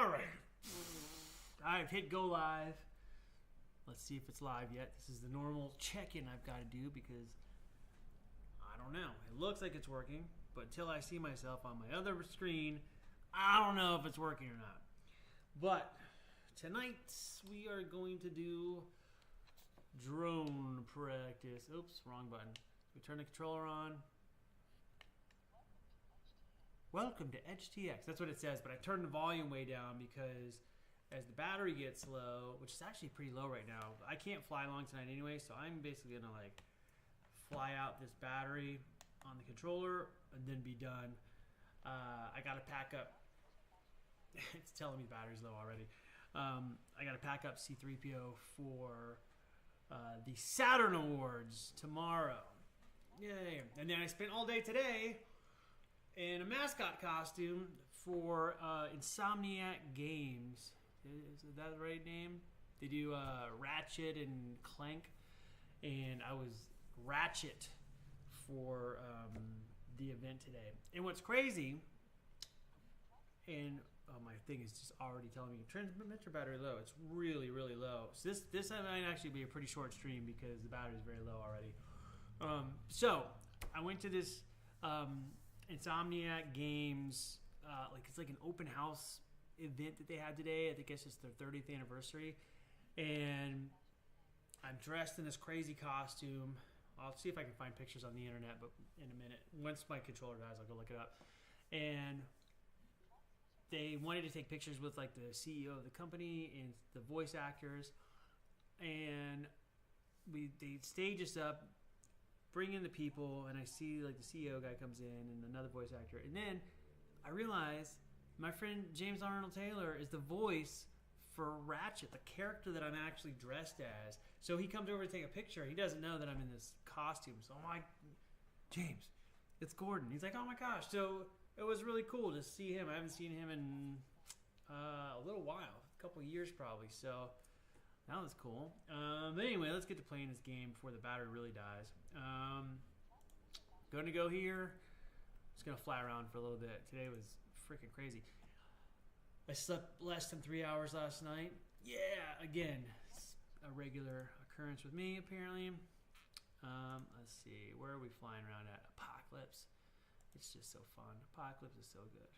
right. I've hit go live. Let's see if it's live yet. This is the normal check-in I've got to do because I don't know. It looks like it's working, but until I see myself on my other screen, I don't know if it's working or not. But tonight we are going to do drone practice. Oops, wrong button. We turn the controller on. Welcome to HTX. That's what it says, but I turned the volume way down because as the battery gets low, which is actually pretty low right now, I can't fly long tonight anyway, so I'm basically gonna like fly out this battery on the controller and then be done. I gotta pack up. It's telling me the battery's low already. I gotta pack up C3PO for the Saturn Awards tomorrow. Yay! And then I spent all day today in a mascot costume for Insomniac Games. Is that the right name? They do Ratchet and Clank, and I was Ratchet for the event today. And what's crazy, and my thing is just already telling me transmitter battery low. It's really, really low. So this might actually be a pretty short stream because the battery is very low already. So I went to this Insomniac Games, it's like an open house event that they had today. I think it's just their 30th anniversary, and I'm dressed in this crazy costume. I'll see if I can find pictures on the internet, but in a minute, once my controller dies, I'll go look it up. And they wanted to take pictures with like the CEO of the company and the voice actors, and they stage us up, bring in the people, and I see like the CEO guy comes in and another voice actor, and then I realize my friend James Arnold Taylor is the voice for Ratchet, the character that I'm actually dressed as. So he comes over to take a picture. He doesn't know that I'm in this costume. So I'm like, James, it's Gordon. He's like, oh my gosh. So it was really cool to see him. I haven't seen him in a little while, a couple of years probably. So that was cool. But anyway, let's get to playing this game before the battery really dies. Going to go here. Just going to fly around for a little bit. Today was freaking crazy. I slept less than 3 hours last night. Yeah, again, it's a regular occurrence with me apparently. Let's see, where are we flying around at? Apocalypse. It's just so fun. Apocalypse is so good.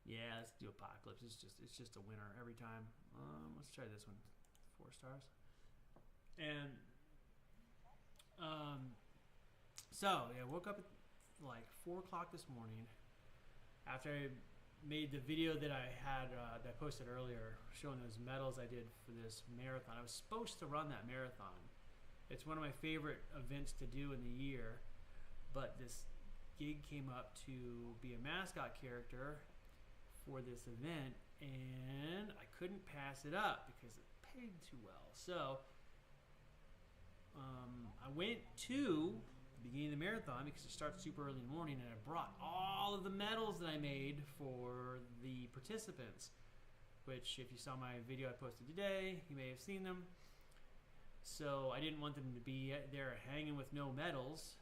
Yeah, let's do Apocalypse. It's just a winner every time. Let's try this one. 4 stars. And so yeah, I woke up at like 4 o'clock this morning after I made the video that I had that I posted earlier showing those medals I did for this marathon. I was supposed to run that marathon. It's one of my favorite events to do in the year, but this gig came up to be a mascot character for this event, and I couldn't pass it up because it paid too well. So I went to the beginning of the marathon because it starts super early in the morning, and I brought all of the medals that I made for the participants, which if you saw my video I posted today, you may have seen them. So I didn't want them to be there hanging with no medals.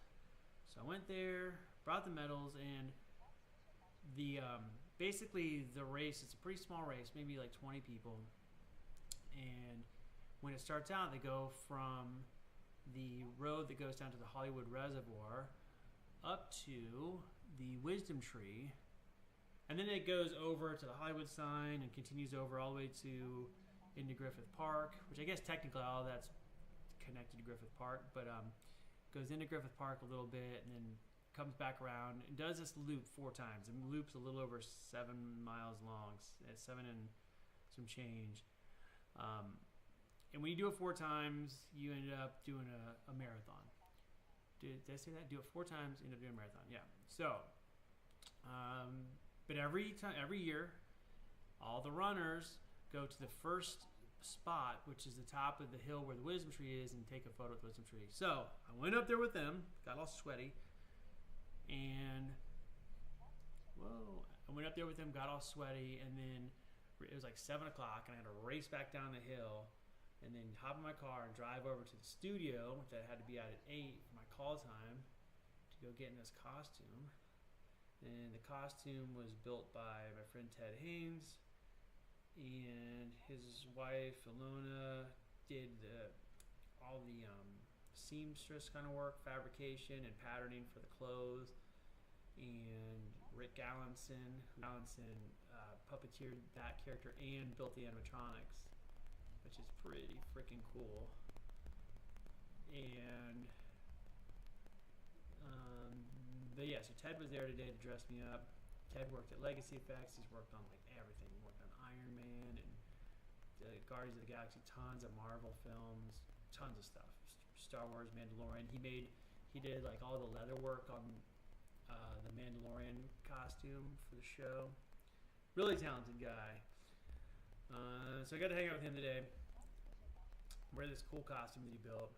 So I went there, brought the medals, and the basically the race, it's a pretty small race, maybe like 20 people. And when it starts out, they go from the road that goes down to the Hollywood Reservoir up to the Wisdom Tree, and then it goes over to the Hollywood sign and continues over all the way to into Griffith Park, which I guess technically all of that's connected to Griffith Park, but goes into Griffith Park a little bit and then comes back around and does this loop 4 times. The loop's a little over 7 miles long. It's 7 and some change. And when you do it 4 times, you end up doing a marathon. Did I say that? Do it 4 times, end up doing a marathon. Yeah. So, but every year, all the runners go to the first spot, which is the top of the hill where the Wisdom Tree is, and take a photo with the Wisdom Tree. So I went up there with them, got all sweaty, and I went up there with them, got all sweaty, and then it was like 7 o'clock, and I had to race back down the hill, and then hop in my car and drive over to the studio, which I had to be out at 8 for my call time to go get in this costume. And the costume was built by my friend Ted Haynes, and his wife Ilona did all the seamstress kind of work, fabrication and patterning for the clothes. And Rick Allenson puppeteered that character and built the animatronics, which is pretty freaking cool. And but yeah, so Ted was there today to dress me up. Ted worked at Legacy Effects. He's worked on like everything. He worked on Iron Man and Guardians of the Galaxy, tons of Marvel films, tons of stuff. Star Wars, Mandalorian. He did like all the leather work on the Mandalorian costume for the show. Really talented guy. So I got to hang out with him today. Wear this cool costume that he built.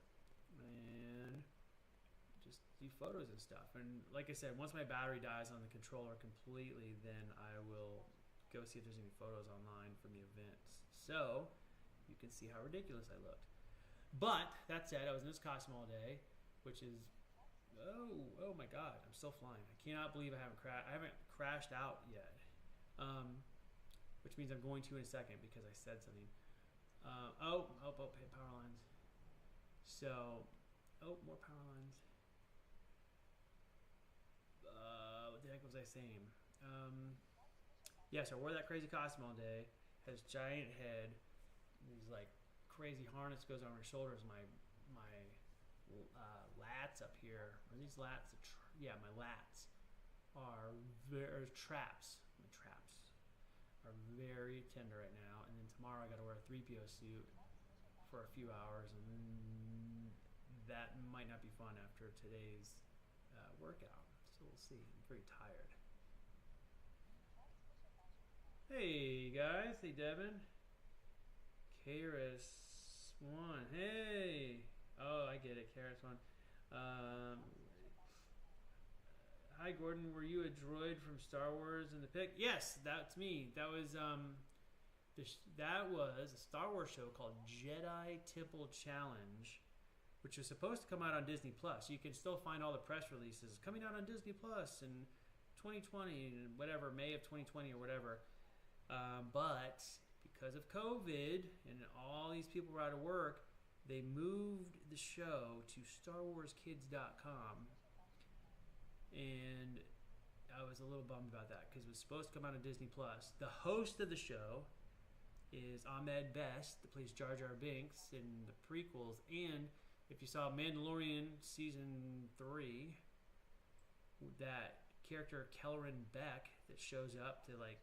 And just do photos and stuff. And like I said, once my battery dies on the controller completely, then I will go see if there's any photos online from the events. So you can see how ridiculous I looked. But that said, I was in this costume all day, which is oh my god, I'm still flying. I cannot believe I haven't crashed out yet. Which means I'm going to in a second because I said something. Hit power lines. So, more power lines. What the heck was I saying? So I wore that crazy costume all day. Had this giant head. These like crazy harness goes on my shoulders. My lats up here. Are these lats? My lats are traps. My traps are very tender right now. And then tomorrow I got to wear a 3PO suit for a few hours, and that might not be fun after today's workout. So we'll see. I'm pretty tired. Hey guys, hey Devin. KRS1. Hey. Oh, I get it. KRS1. Hi Gordon, were you a droid from Star Wars in the pic? Yes, that's me. That was a Star Wars show called Jedi Temple Challenge, which was supposed to come out on Disney Plus. You can still find all the press releases coming out on Disney Plus in 2020 and whatever, May of 2020 or whatever. But because of COVID and all these people were out of work, they moved the show to StarWarsKids.com. And I was a little bummed about that because it was supposed to come out on Disney Plus. The host of the show is Ahmed Best, that plays Jar Jar Binks in the prequels. And if you saw Mandalorian Season 3, that character Kelleran Beck that shows up to like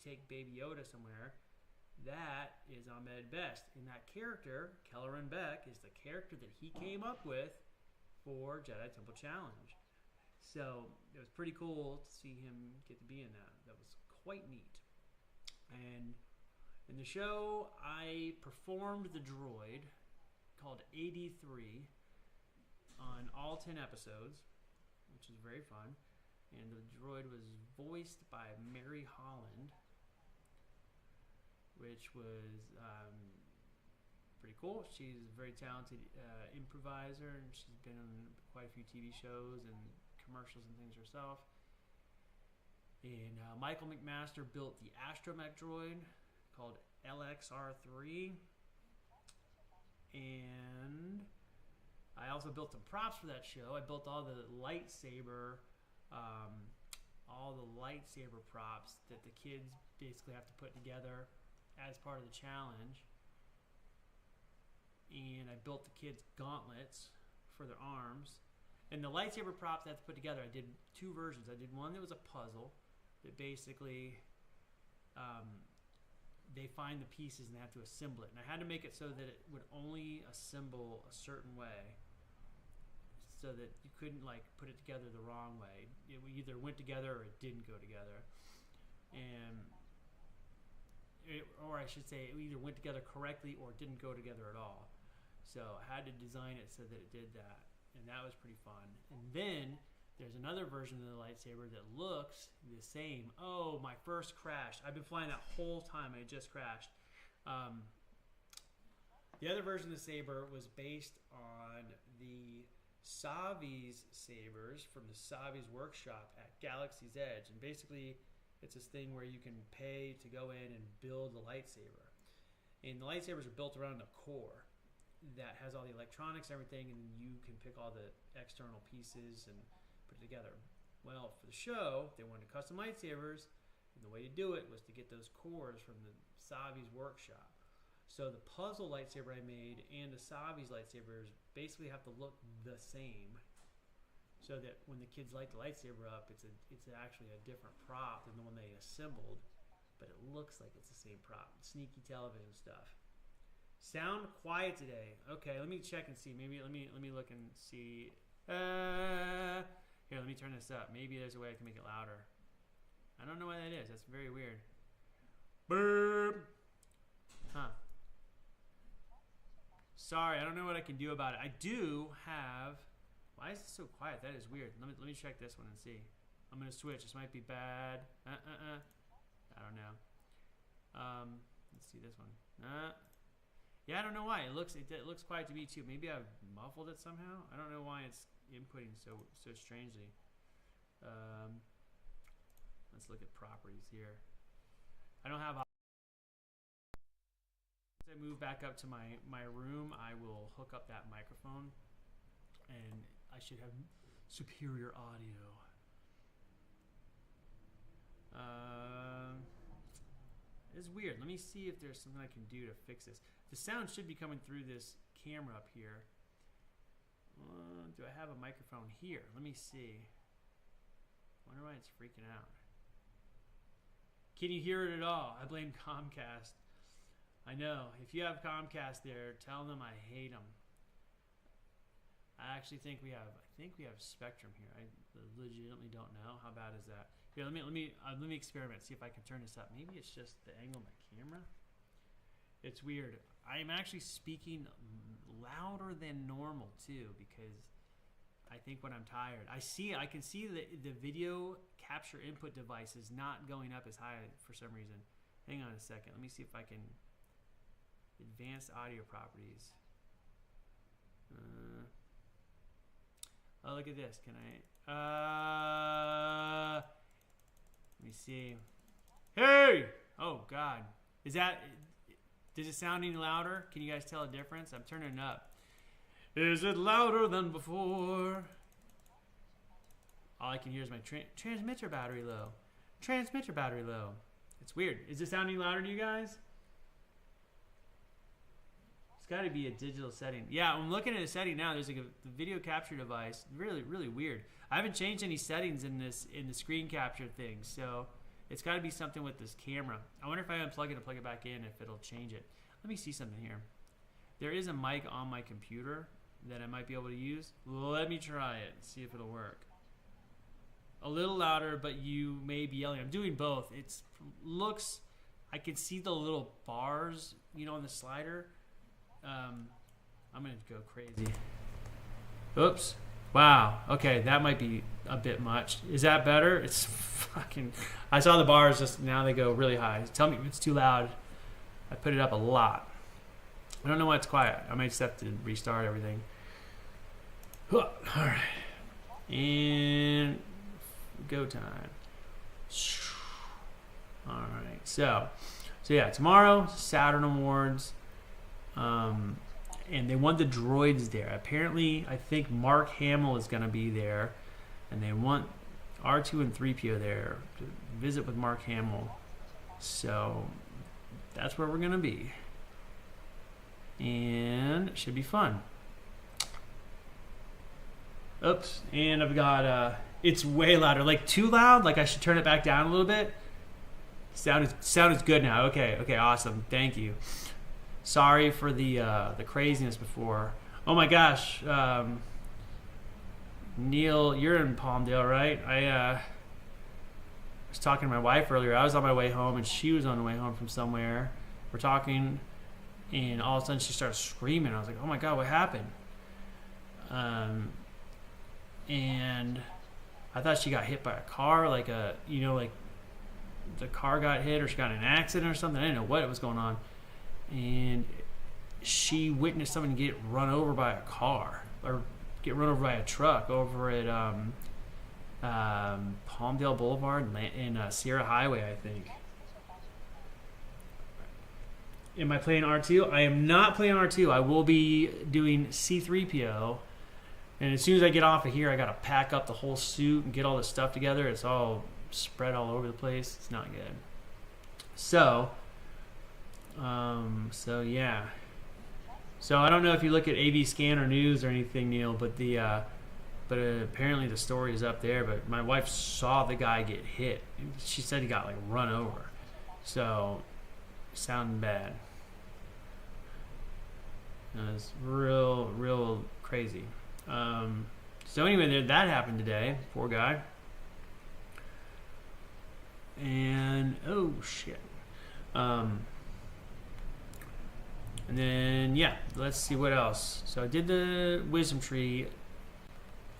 take Baby Yoda somewhere, that is Ahmed Best. And that character, Kelleran Beck, is the character that he came up with for Jedi Temple Challenge. So it was pretty cool to see him get to be in that. That was quite neat. And in the show, I performed the droid called 83 on all 10 episodes, which is very fun. And the droid was voiced by Mary Holland, which was pretty cool. She's a very talented improviser, and she's been on quite a few TV shows and commercials and things herself. And Michael McMaster built the astromech droid called LXR3. And I also built some props for that show. I built all the lightsaber props that the kids basically have to put together as part of the challenge. And I built the kids' gauntlets for their arms. And the lightsaber props I had to put together, I did two versions. I did one that was a puzzle that basically they find the pieces and they have to assemble it. And I had to make it so that it would only assemble a certain way, so that you couldn't like put it together the wrong way. It either went together or it didn't go together. Or I should say, it either went together correctly or it didn't go together at all. So I had to design it so that it did that. And that was pretty fun. And then there's another version of the lightsaber that looks the same. Oh, my first crash. I've been flying that whole time. I just crashed. The other version of the saber was based on the Savi's sabers from the Savi's workshop at Galaxy's Edge. And basically, it's this thing where you can pay to go in and build the lightsaber. And the lightsabers are built around a core that has all the electronics and everything, and you can pick all the external pieces and put it together. Well, for the show, they wanted custom lightsabers, and the way to do it was to get those cores from the Savi's workshop. So the puzzle lightsaber I made and the Savi's lightsabers basically have to look the same, so that when the kids light the lightsaber up, it's actually a different prop than the one they assembled, but it looks like it's the same prop. Sneaky television stuff. Sound quiet today. Okay, let me check and see. Maybe let me look and see. Here, let me turn this up. Maybe there's a way I can make it louder. I don't know why that is. That's very weird. Burp. Huh. Sorry, I don't know what I can do about it. I do have. Why is it so quiet? That is weird. Let me check this one and see. I'm gonna switch. This might be bad. I don't know. Let's see this one. Yeah, I don't know why. It looks quiet to me too. Maybe I've muffled it somehow. I don't know why it's inputting so strangely. Let's look at properties here. I don't have. Once I move back up to my room, I will hook up that microphone, and I should have superior audio. It's weird. Let me see if there's something I can do to fix this. The sound should be coming through this camera up here. Do I have a microphone here? Let me see. Wonder why it's freaking out. Can you hear it at all? I blame Comcast. I know. If you have Comcast there, tell them I hate them. I actually think we have Spectrum here. I legitimately don't know. How bad is that? Here, let me experiment. See if I can turn this up. Maybe it's just the angle of my camera. It's weird. I am actually speaking louder than normal too, because I think when I'm tired, I can see the video capture input device is not going up as high for some reason. Hang on a second. Let me see if I can advanced audio properties. Oh, look at this. Can I? Let me see. Hey! Oh God, does it sound any louder? Can you guys tell a difference? I'm turning it up. Is it louder than before? All I can hear is my transmitter battery low. Transmitter battery low. It's weird. Is it sounding louder to you guys? It's got to be a digital setting. Yeah, I'm looking at a setting now. There's like a video capture device. Really, really weird. I haven't changed any settings in the screen capture thing, so it's got to be something with this camera. I wonder if I unplug it and plug it back in, if it'll change it. Let me see something here. There is a mic on my computer that I might be able to use. Let me try it and see if it'll work. A little louder, but you may be yelling. I'm doing both. I can see the little bars, on the slider. I'm gonna go crazy. Oops. Wow. Okay, that might be a bit much. Is that better? It's fucking. I saw the bars just now. They go really high. Tell me if it's too loud. I put it up a lot. I don't know why it's quiet. I might just have to restart everything. All right. And go time. All right. So yeah, tomorrow, Saturn Awards. And they want the droids there. Apparently, I think Mark Hamill is going to be there, and they want R2 and 3PO there to visit with Mark Hamill. So that's where we're going to be. And it should be fun. Oops. And I've got, it's way louder. Like too loud? Like I should turn it back down a little bit? Sound is good now. Okay, awesome. Thank you. Sorry for the craziness before. Oh my gosh. Neil, you're in Palmdale, right? I was talking to my wife earlier. I was on my way home, and she was on the way home from somewhere. We're talking, and all of a sudden she starts screaming. I was like, oh my God, what happened? And I thought she got hit by a car, like the car got hit, or she got in an accident or something. I didn't know what was going on. And she witnessed someone get run over by a car, or get run over by a truck over at Palmdale Boulevard in Sierra Highway, I think. Am I playing R2? I am not playing R2. I will be doing C3PO. And as soon as I get off of here, I got to pack up the whole suit and get all this stuff together. It's all spread all over the place. It's not good. So yeah. So I don't know if you look at AV Scan or News or anything, Neil, but apparently the story is up there. But my wife saw the guy get hit. She said he got like run over. So sounding bad. It was real crazy. So anyway, that happened today. Poor guy. And oh shit. And then yeah, let's see what else. So I did the Wisdom Tree.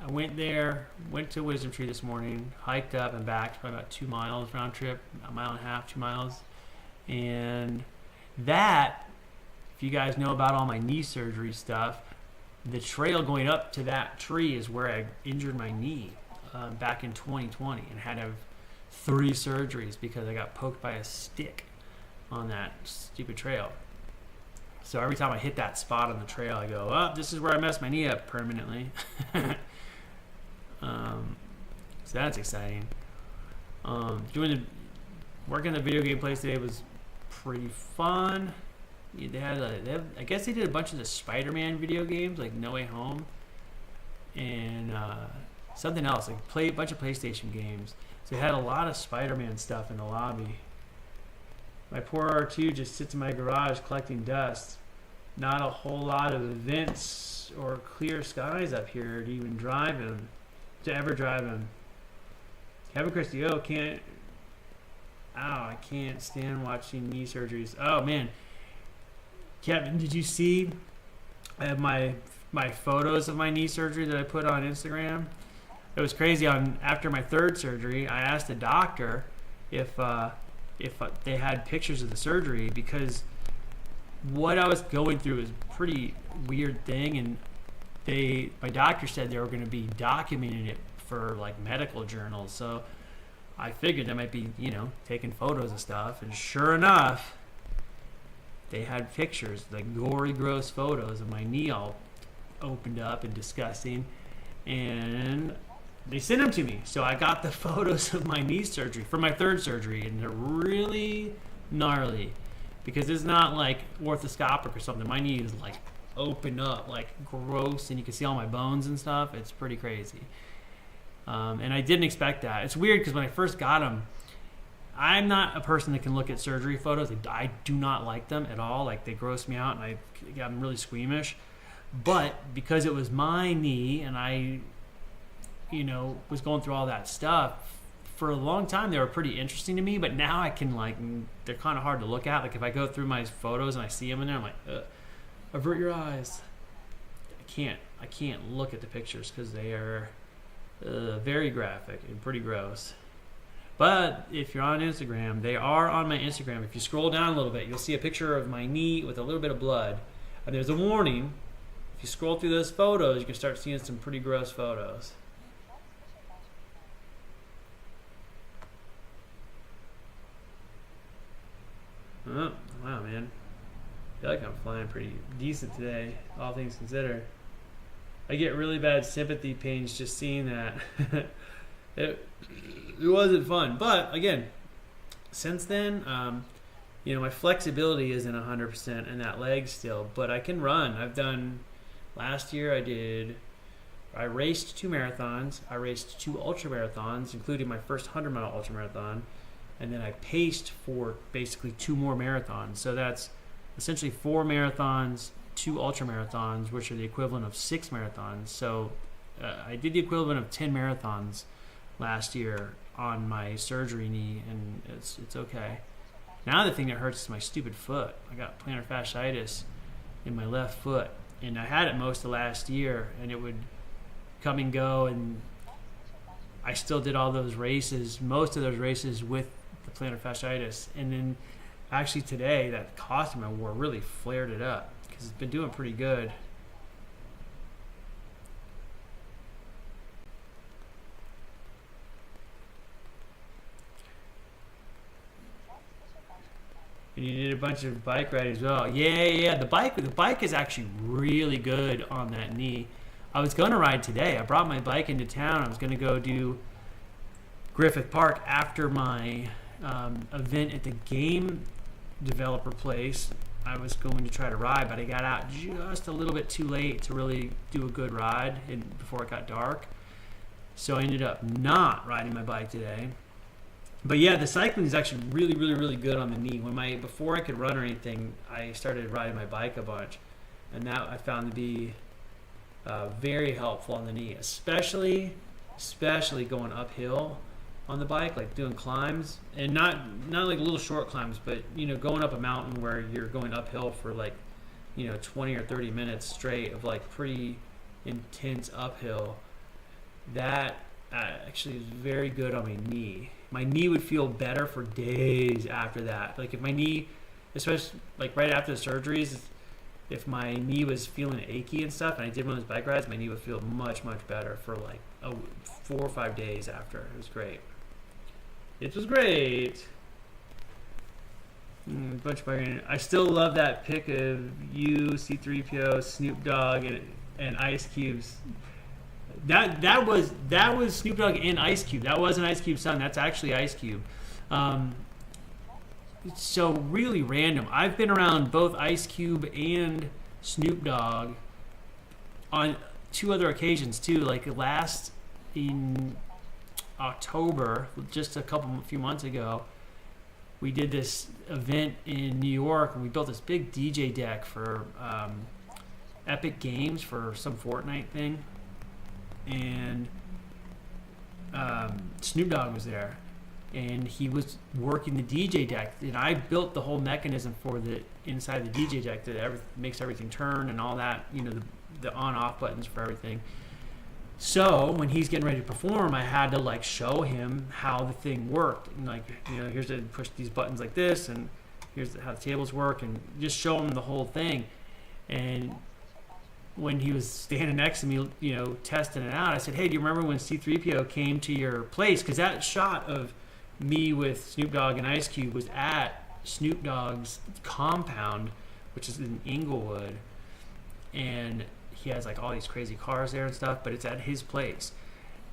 I went to Wisdom Tree this morning, hiked up and back, probably about 2 miles round trip, a mile and a half, 2 miles. And that, if you guys know about all my knee surgery stuff, the trail going up to that tree is where I injured my knee back in 2020 and had to have 3 surgeries because I got poked by a stick on that stupid trail. So every time I hit that spot on the trail, I go, oh, this is where I messed my knee up permanently. So that's exciting. Working the video game place today was pretty fun. I guess they did a bunch of the Spider-Man video games, like No Way Home, and something else, like a bunch of PlayStation games. So they had a lot of Spider-Man stuff in the lobby. My poor R2 just sits in my garage collecting dust. Not a whole lot of events or clear skies up here to even drive him, to ever drive him. Kevin Christie, I can't stand watching knee surgeries. Oh man, Kevin, did you see my photos of my knee surgery that I put on Instagram? It was crazy. After my 3rd surgery, I asked the doctor if they had pictures of the surgery, because what I was going through was a pretty weird thing, and my doctor said they were going to be documenting it for like medical journals. So I figured they might be, taking photos of stuff, and sure enough, they had pictures, like gory, gross photos of my knee all opened up and disgusting, and they sent them to me. So I got the photos of my knee surgery for my 3rd surgery, and they're really gnarly because it's not like orthoscopic or something. My knee is like open up, like gross, and you can see all my bones and stuff. It's pretty crazy. And I didn't expect that. It's weird because when I first got them, I'm not a person that can look at surgery photos. I do not like them at all. Like, they gross me out, and I'm really squeamish. But because it was my knee and I, was going through all that stuff, for a long time they were pretty interesting to me. But now I can, they're kind of hard to look at. Like, if I go through my photos and I see them in there, I'm like, avert your eyes. I can't look at the pictures because they are very graphic and pretty gross. But if you're on Instagram, they are on my Instagram. If you scroll down a little bit, you'll see a picture of my knee with a little bit of blood. And there's a warning. If you scroll through those photos, you can start seeing some pretty gross photos. Oh, wow, man. I feel like I'm flying pretty decent today, all things considered. I get really bad sympathy pains just seeing that. It wasn't fun. But again, since then, my flexibility isn't 100% in that leg still, but I can run. Last year I raced 2 marathons. I raced 2 ultra marathons, including my first 100-mile ultra marathon. And then I paced for basically 2 more marathons. So that's essentially 4 marathons, 2 ultra marathons, which are the equivalent of 6 marathons. So I did the equivalent of 10 marathons last year on my surgery knee, and it's okay. Now the thing that hurts is my stupid foot. I got plantar fasciitis in my left foot, and I had it most of last year, and it would come and go, and I still did all those races, most of those races with the plantar fasciitis. And then actually today, that costume I wore really flared it up because it's been doing pretty good. And you did a bunch of bike riding as well. Yeah. The bike is actually really good on that knee. I was gonna ride today. I brought my bike into town. I was gonna go do Griffith Park after my event at the game developer place. I was going to try to ride, but I got out just a little bit too late to really do a good ride before it got dark. So I ended up not riding my bike today. But yeah, the cycling is actually really, really, really good on the knee. Before I could run or anything, I started riding my bike a bunch, and that I found to be very helpful on the knee, especially going uphill on the bike, like doing climbs, and not like little short climbs, but going up a mountain where you're going uphill for like 20 or 30 minutes straight of like pretty intense uphill. That actually is very good on my knee. My knee would feel better for days after that. Like if my knee, especially like right after the surgeries, if my knee was feeling achy and stuff, and I did one of those bike rides, my knee would feel much, much better for like 4 or 5 days after. It was great. It was great. Bunch of bike. I still love that pic of you, C-3PO, Snoop Dogg, and Ice Cube's. That was Snoop Dogg and Ice Cube. That wasn't Ice Cube's son. That's actually Ice Cube. So really random. I've been around both Ice Cube and Snoop Dogg on 2 other occasions too. Like last in October, just a few months ago, we did this event in New York, and we built this big DJ deck for Epic Games for some Fortnite thing. And Snoop Dogg was there, and he was working the DJ deck, and I built the whole mechanism for the inside the DJ deck that makes everything turn and all that, the on-off buttons for everything. So when he's getting ready to perform, I had to like show him how the thing worked, and like here's to push these buttons like this, and here's how the tables work, and just show him the whole thing. And when he was standing next to me, testing it out, I said, "Hey, do you remember when C-3PO came to your place?" Because that shot of me with Snoop Dogg and Ice Cube was at Snoop Dogg's compound, which is in Inglewood, and he has like all these crazy cars there and stuff, but it's at his place.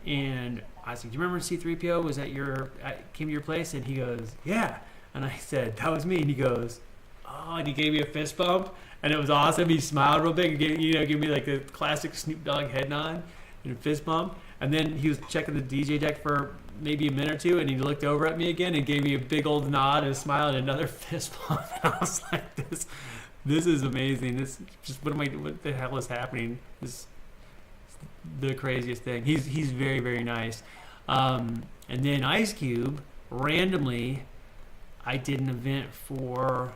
And I said, "Do you remember when C-3PO was came to your place?" And he goes, "Yeah." And I said, "That was me." And he goes, "Oh," and he gave me a fist bump. And it was awesome. He smiled real big and gave me like the classic Snoop Dogg head nod and a fist bump. And then he was checking the DJ deck for maybe a minute or two, and he looked over at me again and gave me a big old nod and a smile and another fist bump. And I was like, this is amazing. This just what the hell is happening? This is the craziest thing. He's very, very nice. And then Ice Cube, randomly, I did an event for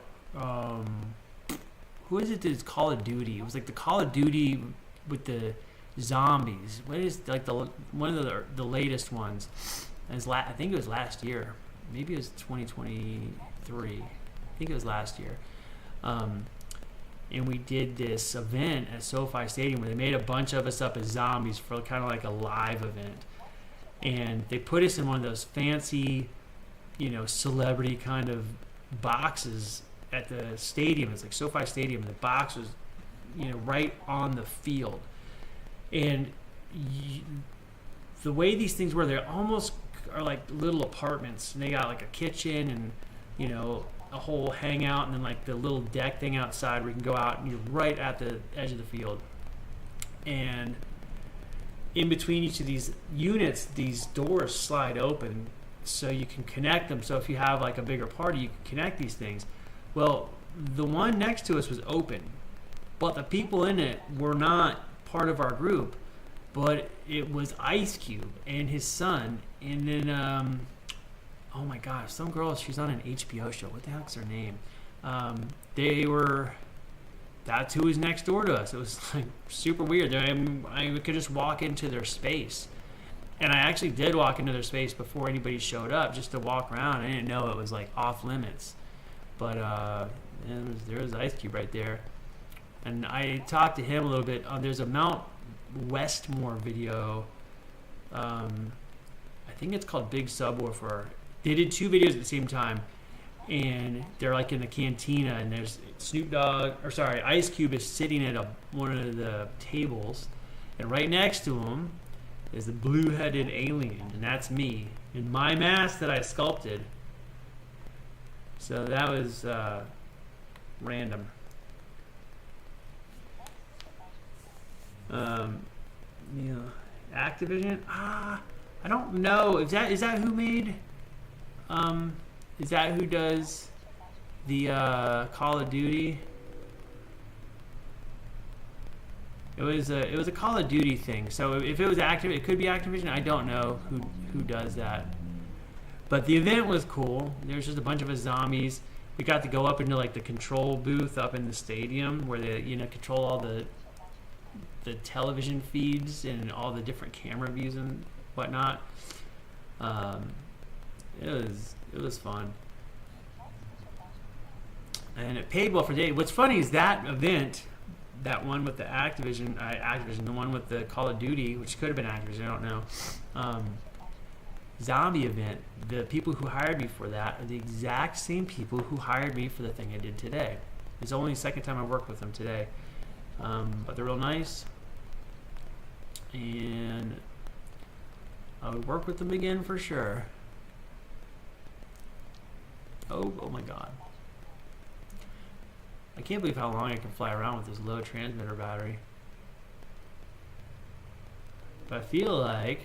who is it that is Call of Duty? It was like the Call of Duty with the zombies. What is like one of the latest ones? I think it was last year. Maybe it was 2023. I think it was last year. And we did this event at SoFi Stadium where they made a bunch of us up as zombies for kind of like a live event. And they put us in one of those fancy, celebrity kind of boxes at the stadium. It's like SoFi Stadium. The box was, right on the field. And the way these things were, they almost are like little apartments. And they got like a kitchen and, a whole hangout, and then like the little deck thing outside where you can go out and you're right at the edge of the field. And in between each of these units, these doors slide open so you can connect them. So if you have like a bigger party, you can connect these things. Well, the one next to us was open, but the people in it were not part of our group, but it was Ice Cube and his son, and then oh my gosh, some girl, she's on an HBO show. What the heck's her name? That's who was next door to us. It was like super weird. I could just walk into their space. And I actually did walk into their space before anybody showed up, just to walk around. I didn't know it was like off limits. But there was Ice Cube right there. And I talked to him a little bit. There's a Mount Westmore video. I think it's called Big Subwoofer. They did 2 videos at the same time. and they're like in the cantina, and there's Ice Cube is sitting at one of the tables, and right next to him is the blue-headed alien, and that's me in my mask that I sculpted. So that was random. Activision. I don't know. Is that who made? Is that who does the Call of Duty? It was a Call of Duty thing. So if it was Activision, it could be Activision. I don't know who does that. But the event was cool. There's just a bunch of us zombies. We got to go up into like the control booth up in the stadium where they control all the television feeds and all the different camera views and whatnot. It was fun. And it paid well for the day. What's funny is that event, that one with the Activision, the one with the Call of Duty, which could have been Activision, I don't know. Zombie event, the people who hired me for that are the exact same people who hired me for the thing I did today. It's only the second time I worked with them today. But they're real nice. And I would work with them again for sure. Oh my God. I can't believe how long I can fly around with this low transmitter battery. But I feel like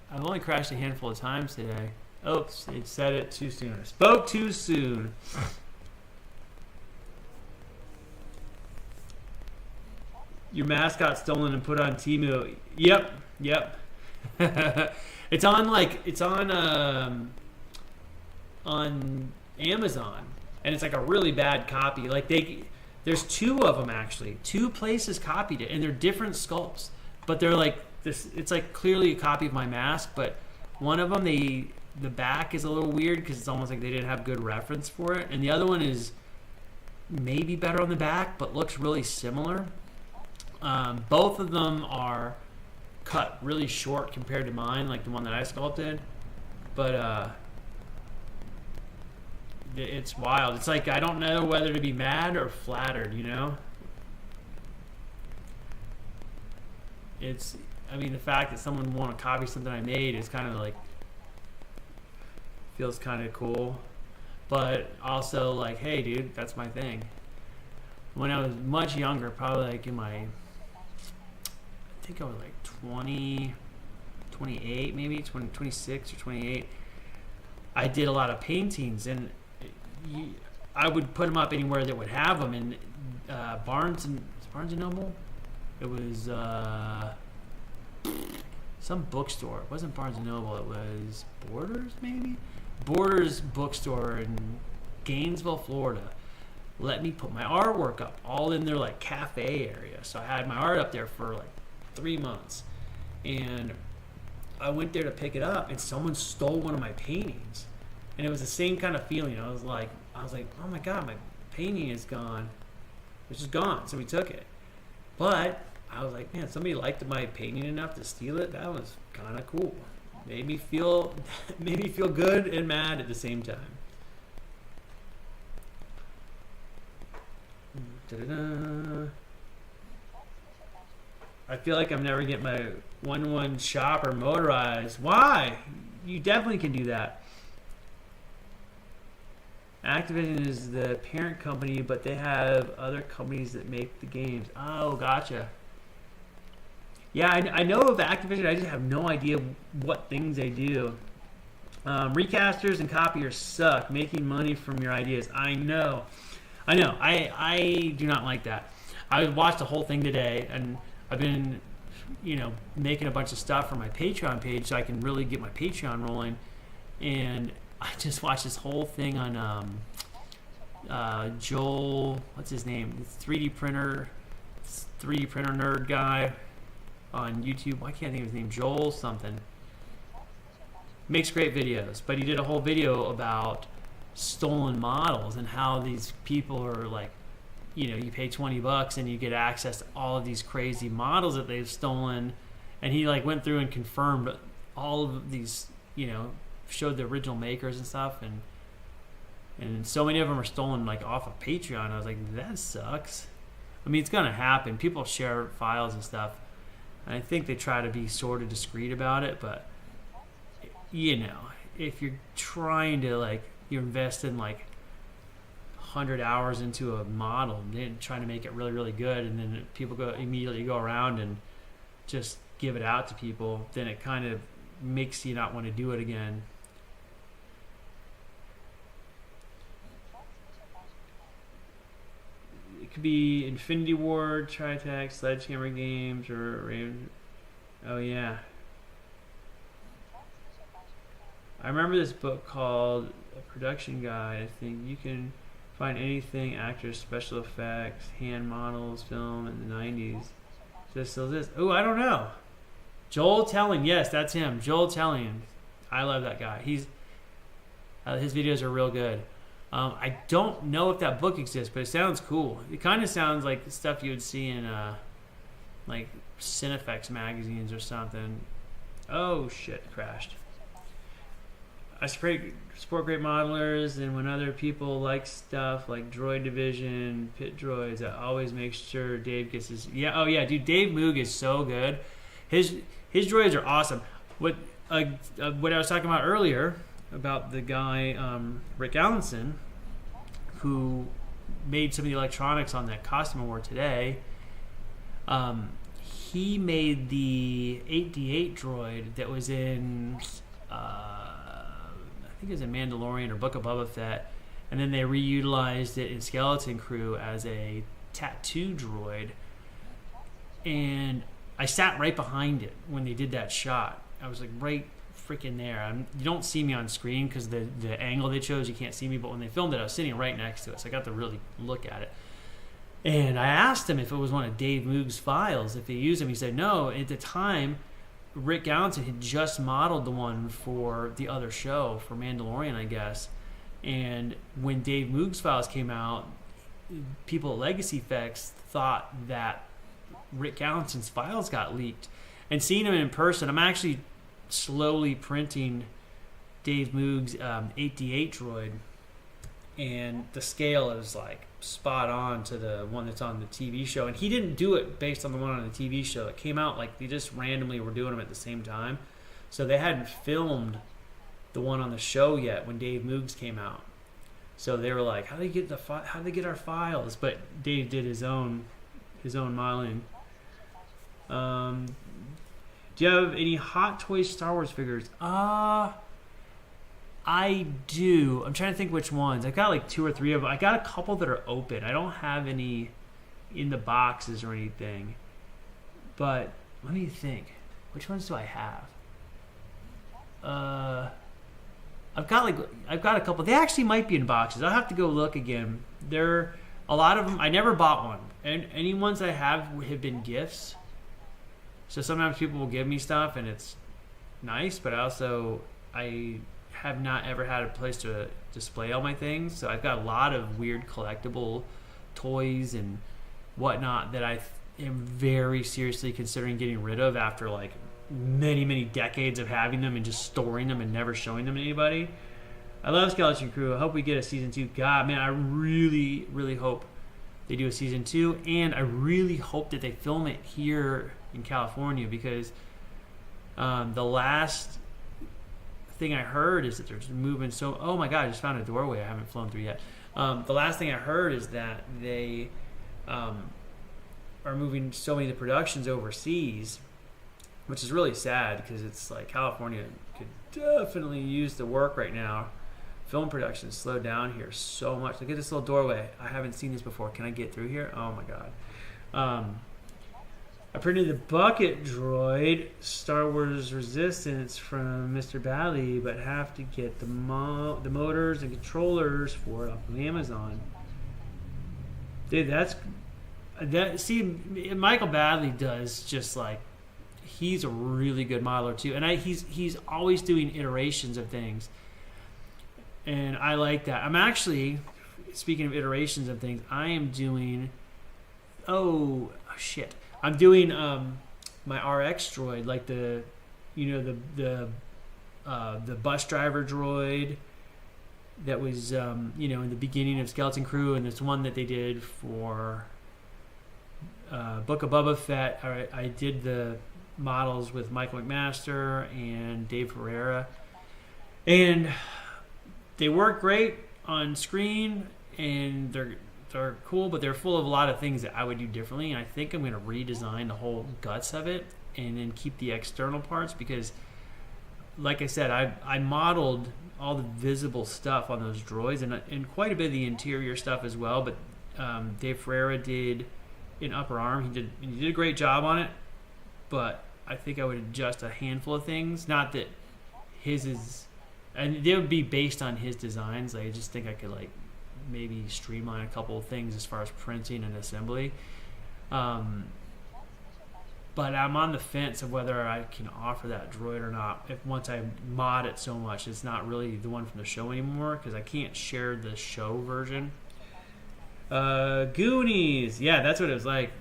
I've only crashed a handful of times today. Oops, it said it too soon. I spoke too soon. Your mask got stolen and put on Temu. Yep. It's on Amazon, and it's like a really bad copy. Like there's two of them actually. Two places copied it, and they're different sculpts, but they're like this. It's like clearly a copy of my mask, but one of them the back is a little weird because it's almost like they didn't have good reference for it, and the other one is maybe better on the back, but looks really similar. Both of them are cut really short compared to mine, like the one that I sculpted, but it's wild. It's like I don't know whether to be mad or flattered, you know? I mean, the fact that someone would want to copy something I made is kind of like, feels kind of cool, but also like, hey dude, that's my thing. When I was much younger, probably like in my, I think I was like 20, 28 maybe, 26 or 28, I did a lot of paintings, and I would put them up anywhere that would have them. In Barnes and Noble, it was some bookstore. It wasn't Barnes and Noble. It was Borders, maybe. Borders bookstore in Gainesville, Florida. Let me put my artwork up all in their like cafe area. So I had my art up there for like 3 months, and I went there to pick it up, and someone stole one of my paintings. And it was the same kind of feeling. I was like, oh my God, my painting is gone. It's just gone. So we took it. But I was like, man, somebody liked my painting enough to steal it. That was kind of cool. Made me feel good and mad at the same time. Da-da-da. I feel like I'm never getting my 1-1 shopper motorized. Why? You definitely can do that. Activision is the parent company, but they have other companies that make the games. Oh, gotcha. Yeah, I know of Activision. I just have no idea what things they do. Recasters and copiers suck. Making money from your ideas. I know. I do not like that. I watched the whole thing today, and I've been, making a bunch of stuff for my Patreon page so I can really get my Patreon rolling. And I just watched this whole thing on Joel, what's his name? The 3D printer nerd guy on YouTube. I can't think of his name. Joel something. Makes great videos, but he did a whole video about stolen models and how these people are like, you pay $20 and you get access to all of these crazy models that they've stolen. And he like went through and confirmed all of these, showed the original makers and stuff. And and so many of them are stolen like off of Patreon. I was like, that sucks. I mean, it's gonna happen. People share files and stuff. I think they try to be sort of discreet about it, but you know, if you're trying to like, you invest in like 100 hours into a model and then trying to make it really, really good, and then people immediately go around and just give it out to people, then it kind of makes you not want to do it again. It could be Infinity Ward, Tritech, Sledgehammer Games, or oh yeah. I remember this book called A Production Guide. I think you can find anything, actors, special effects, hand models, film in the 90s. This still this. Oh, I don't know. Joel Telling. Yes, that's him. Joel Telling. I love that guy. His videos are real good. I don't know if that book exists, but it sounds cool. It kind of sounds like stuff you would see in like Cinefex magazines or something. Oh shit, crashed. I support great modelers, and when other people like stuff like Droid Division, Pit Droids, I always make sure Dave gets his. Yeah, oh yeah, dude, Dave Moog is so good. His droids are awesome. What I was talking about earlier about the guy Rick Allenson, who made some of the electronics on that costume award today. He made the 8D8 droid that was in. I think it was in Mandalorian or Book of Boba Fett, and then they reutilized it in Skeleton Crew as a tattoo droid, and I sat right behind it when they did that shot. I was like right freaking there. You don't see me on screen because the angle they chose, you can't see me, but when they filmed it, I was sitting right next to it, so I got to really look at it. And I asked him if it was one of Dave Moog's files, if he used them. He said no. At the time, Rick Allenson had just modeled the one for the other show, for Mandalorian, I guess. And when Dave Moog's files came out, people at Legacy Effects thought that Rick Allenson's files got leaked. And seeing him in person, I'm actually slowly printing Dave Moog's 8D8 droid. And the scale is like spot on to the one that's on the TV show. And he didn't do it based on the one on the TV show. It came out like they just randomly were doing them at the same time. So they hadn't filmed the one on the show yet when Dave Moog's came out. So they were like, how do they get our files? But Dave did his own modeling. Do you have any Hot Toys Star Wars figures? I do. I'm trying to think which ones. I got like 2 or 3 of them. I got a couple that are open. I don't have any in the boxes or anything. But let me think. Which ones do I have? I've got a couple. They actually might be in boxes. I'll have to go look again. There a lot of them. I never bought one. And any ones I have been gifts. So sometimes people will give me stuff and it's nice, but I have not ever had a place to display all my things. So I've got a lot of weird collectible toys and whatnot that I am very seriously considering getting rid of after like many, many decades of having them and just storing them and never showing them to anybody. I love Skeleton Crew. I hope we get a season 2. God, man, I really, really hope they do a season 2, and I really hope that they film it here in California, because the last thing I heard is that there's moving. So, oh my God, I just found a doorway I haven't flown through yet. The last thing I heard is that they are moving so many of the productions overseas, which is really sad because it's like California could definitely use the work right now. Film production slowed down here so much. Look at this little doorway. I haven't seen this before. Can I get through here? Oh my God. I printed the bucket droid, Star Wars Resistance, from Mr. Bally, but have to get the motors and controllers for it off of Amazon. Dude, see, Michael Badley does just like, he's a really good modeler too, and he's always doing iterations of things, and I like that. I'm actually, speaking of iterations of things, I am doing, I'm doing my RX droid, like the bus driver droid, that was in the beginning of Skeleton Crew, and there's one that they did for Book of Boba Fett. I did the models with Michael McMaster and Dave Herrera, and they work great on screen, and they're cool, but they're full of a lot of things that I would do differently. And I think I'm going to redesign the whole guts of it and then keep the external parts, because like I said, I modeled all the visible stuff on those droids and quite a bit of the interior stuff as well. But Dave Ferreira did an upper arm. He did a great job on it, but I think I would adjust a handful of things. Not that his is, and they would be based on his designs. I just think I could like maybe streamline a couple of things as far as printing and assembly. But I'm on the fence of whether I can offer that droid or not. If once I mod it so much, it's not really the one from the show anymore, because I can't share the show version. Goonies, yeah, that's what it was like.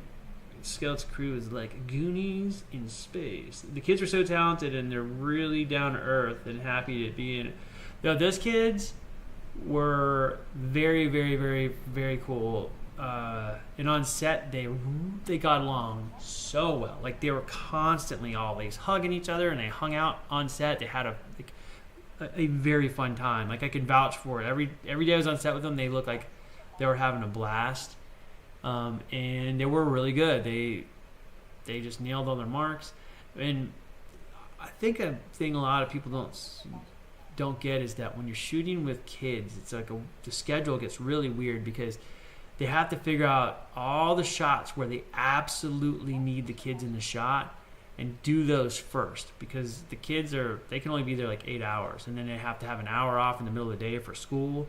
Skeleton Crew is like Goonies in space. The kids are so talented, and they're really down to earth and happy to be in it. Now, those kids were very, very, very, very cool. And on set, they got along so well. Like, they were constantly always hugging each other, and they hung out on set. They had a very fun time. Like, I could vouch for it. Every day I was on set with them, they looked like they were having a blast. And they were really good. They just nailed all their marks. And I think a thing a lot of people don't get is that when you're shooting with kids, it's like the schedule gets really weird, because they have to figure out all the shots where they absolutely need the kids in the shot and do those first, because the kids they can only be there like 8 hours, and then they have to have an hour off in the middle of the day for school,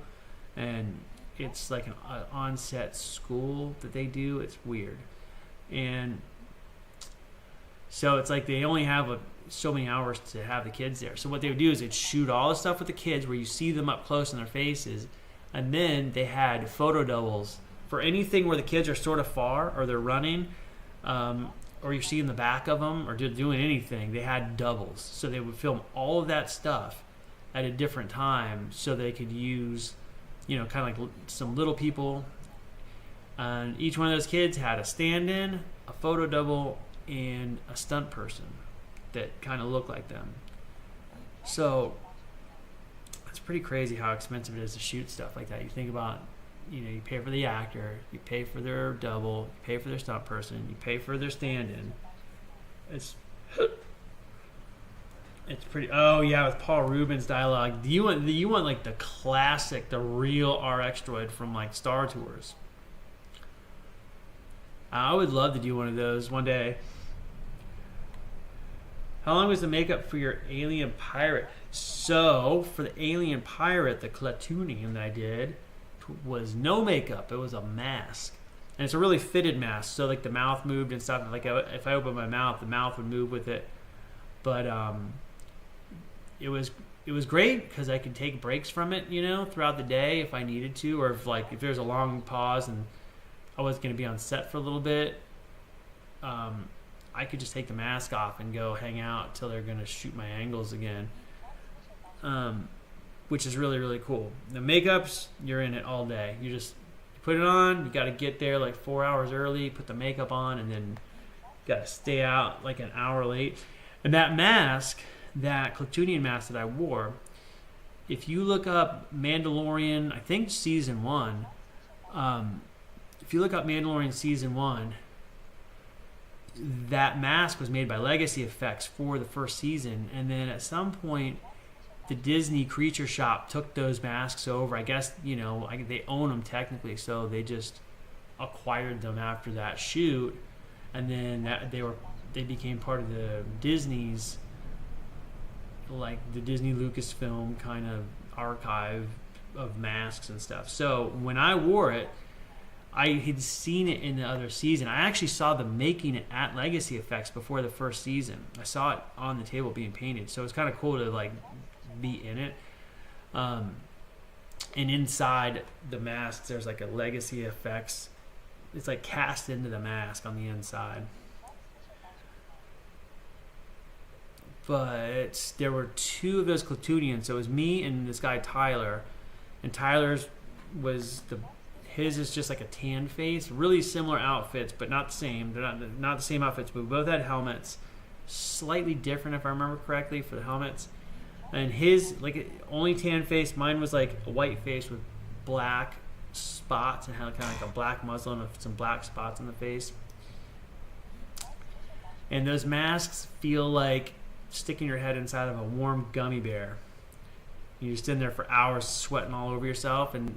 and it's like an on-set school that they do. It's weird. And so it's like they only have so many hours to have the kids there. So what they would do is they'd shoot all the stuff with the kids where you see them up close in their faces, and then they had photo doubles for anything where the kids are sort of far, or they're running, or you're seeing the back of them, or doing anything. They had doubles, so they would film all of that stuff at a different time, so they could use, kind of like some little people. And each one of those kids had a stand-in, a photo double, and a stunt person that kind of looked like them. So it's pretty crazy how expensive it is to shoot stuff like that. You think about, you pay for the actor, you pay for their double, you pay for their stunt person, you pay for their stand-in. It's pretty. Oh yeah, with Paul Rubens dialogue. You want like the classic, the real RX droid from like Star Tours. I would love to do one of those one day. How long was the makeup for your Alien Pirate? So for the Alien Pirate, the cartooning that I did was no makeup. It was a mask, and it's a really fitted mask. So like the mouth moved and stuff. Like if I opened my mouth, the mouth would move with it. But it was great because I could take breaks from it, throughout the day if I needed to, or if there's a long pause and I was going to be on set for a little bit. I could just take the mask off and go hang out till they're going to shoot my angles again, which is really, really cool. The makeups, you're in it all day. You put it on, you got to get there like 4 hours early, put the makeup on, and then got to stay out like an hour late. And that mask, that Clatoonian mask that I wore, if you look up Mandalorian, I think season 1, if you look up Mandalorian season 1, that mask was made by Legacy Effects for the first season, and then at some point the Disney Creature Shop took those masks over. I guess they own them technically, so they just acquired them after that shoot, and then they became part of the Disney's, like the Disney Lucasfilm kind of archive of masks and stuff. So when I wore it, I had seen it in the other season. I actually saw them making it at Legacy Effects before the first season. I saw it on the table being painted, so it's kind of cool to like be in it. And inside the mask, there's like a Legacy Effects. It's like cast into the mask on the inside. But there were two of those Clatoonians. So it was me and this guy Tyler, and Tyler's was his is just like a tan face. Really similar outfits, but not the same. They're not the same outfits, but we both had helmets. Slightly different, if I remember correctly, for the helmets. And his, like, only tan face. Mine was like a white face with black spots and had kind of like a black muzzle and some black spots on the face. And those masks feel like sticking your head inside of a warm gummy bear. You're just in there for hours sweating all over yourself, and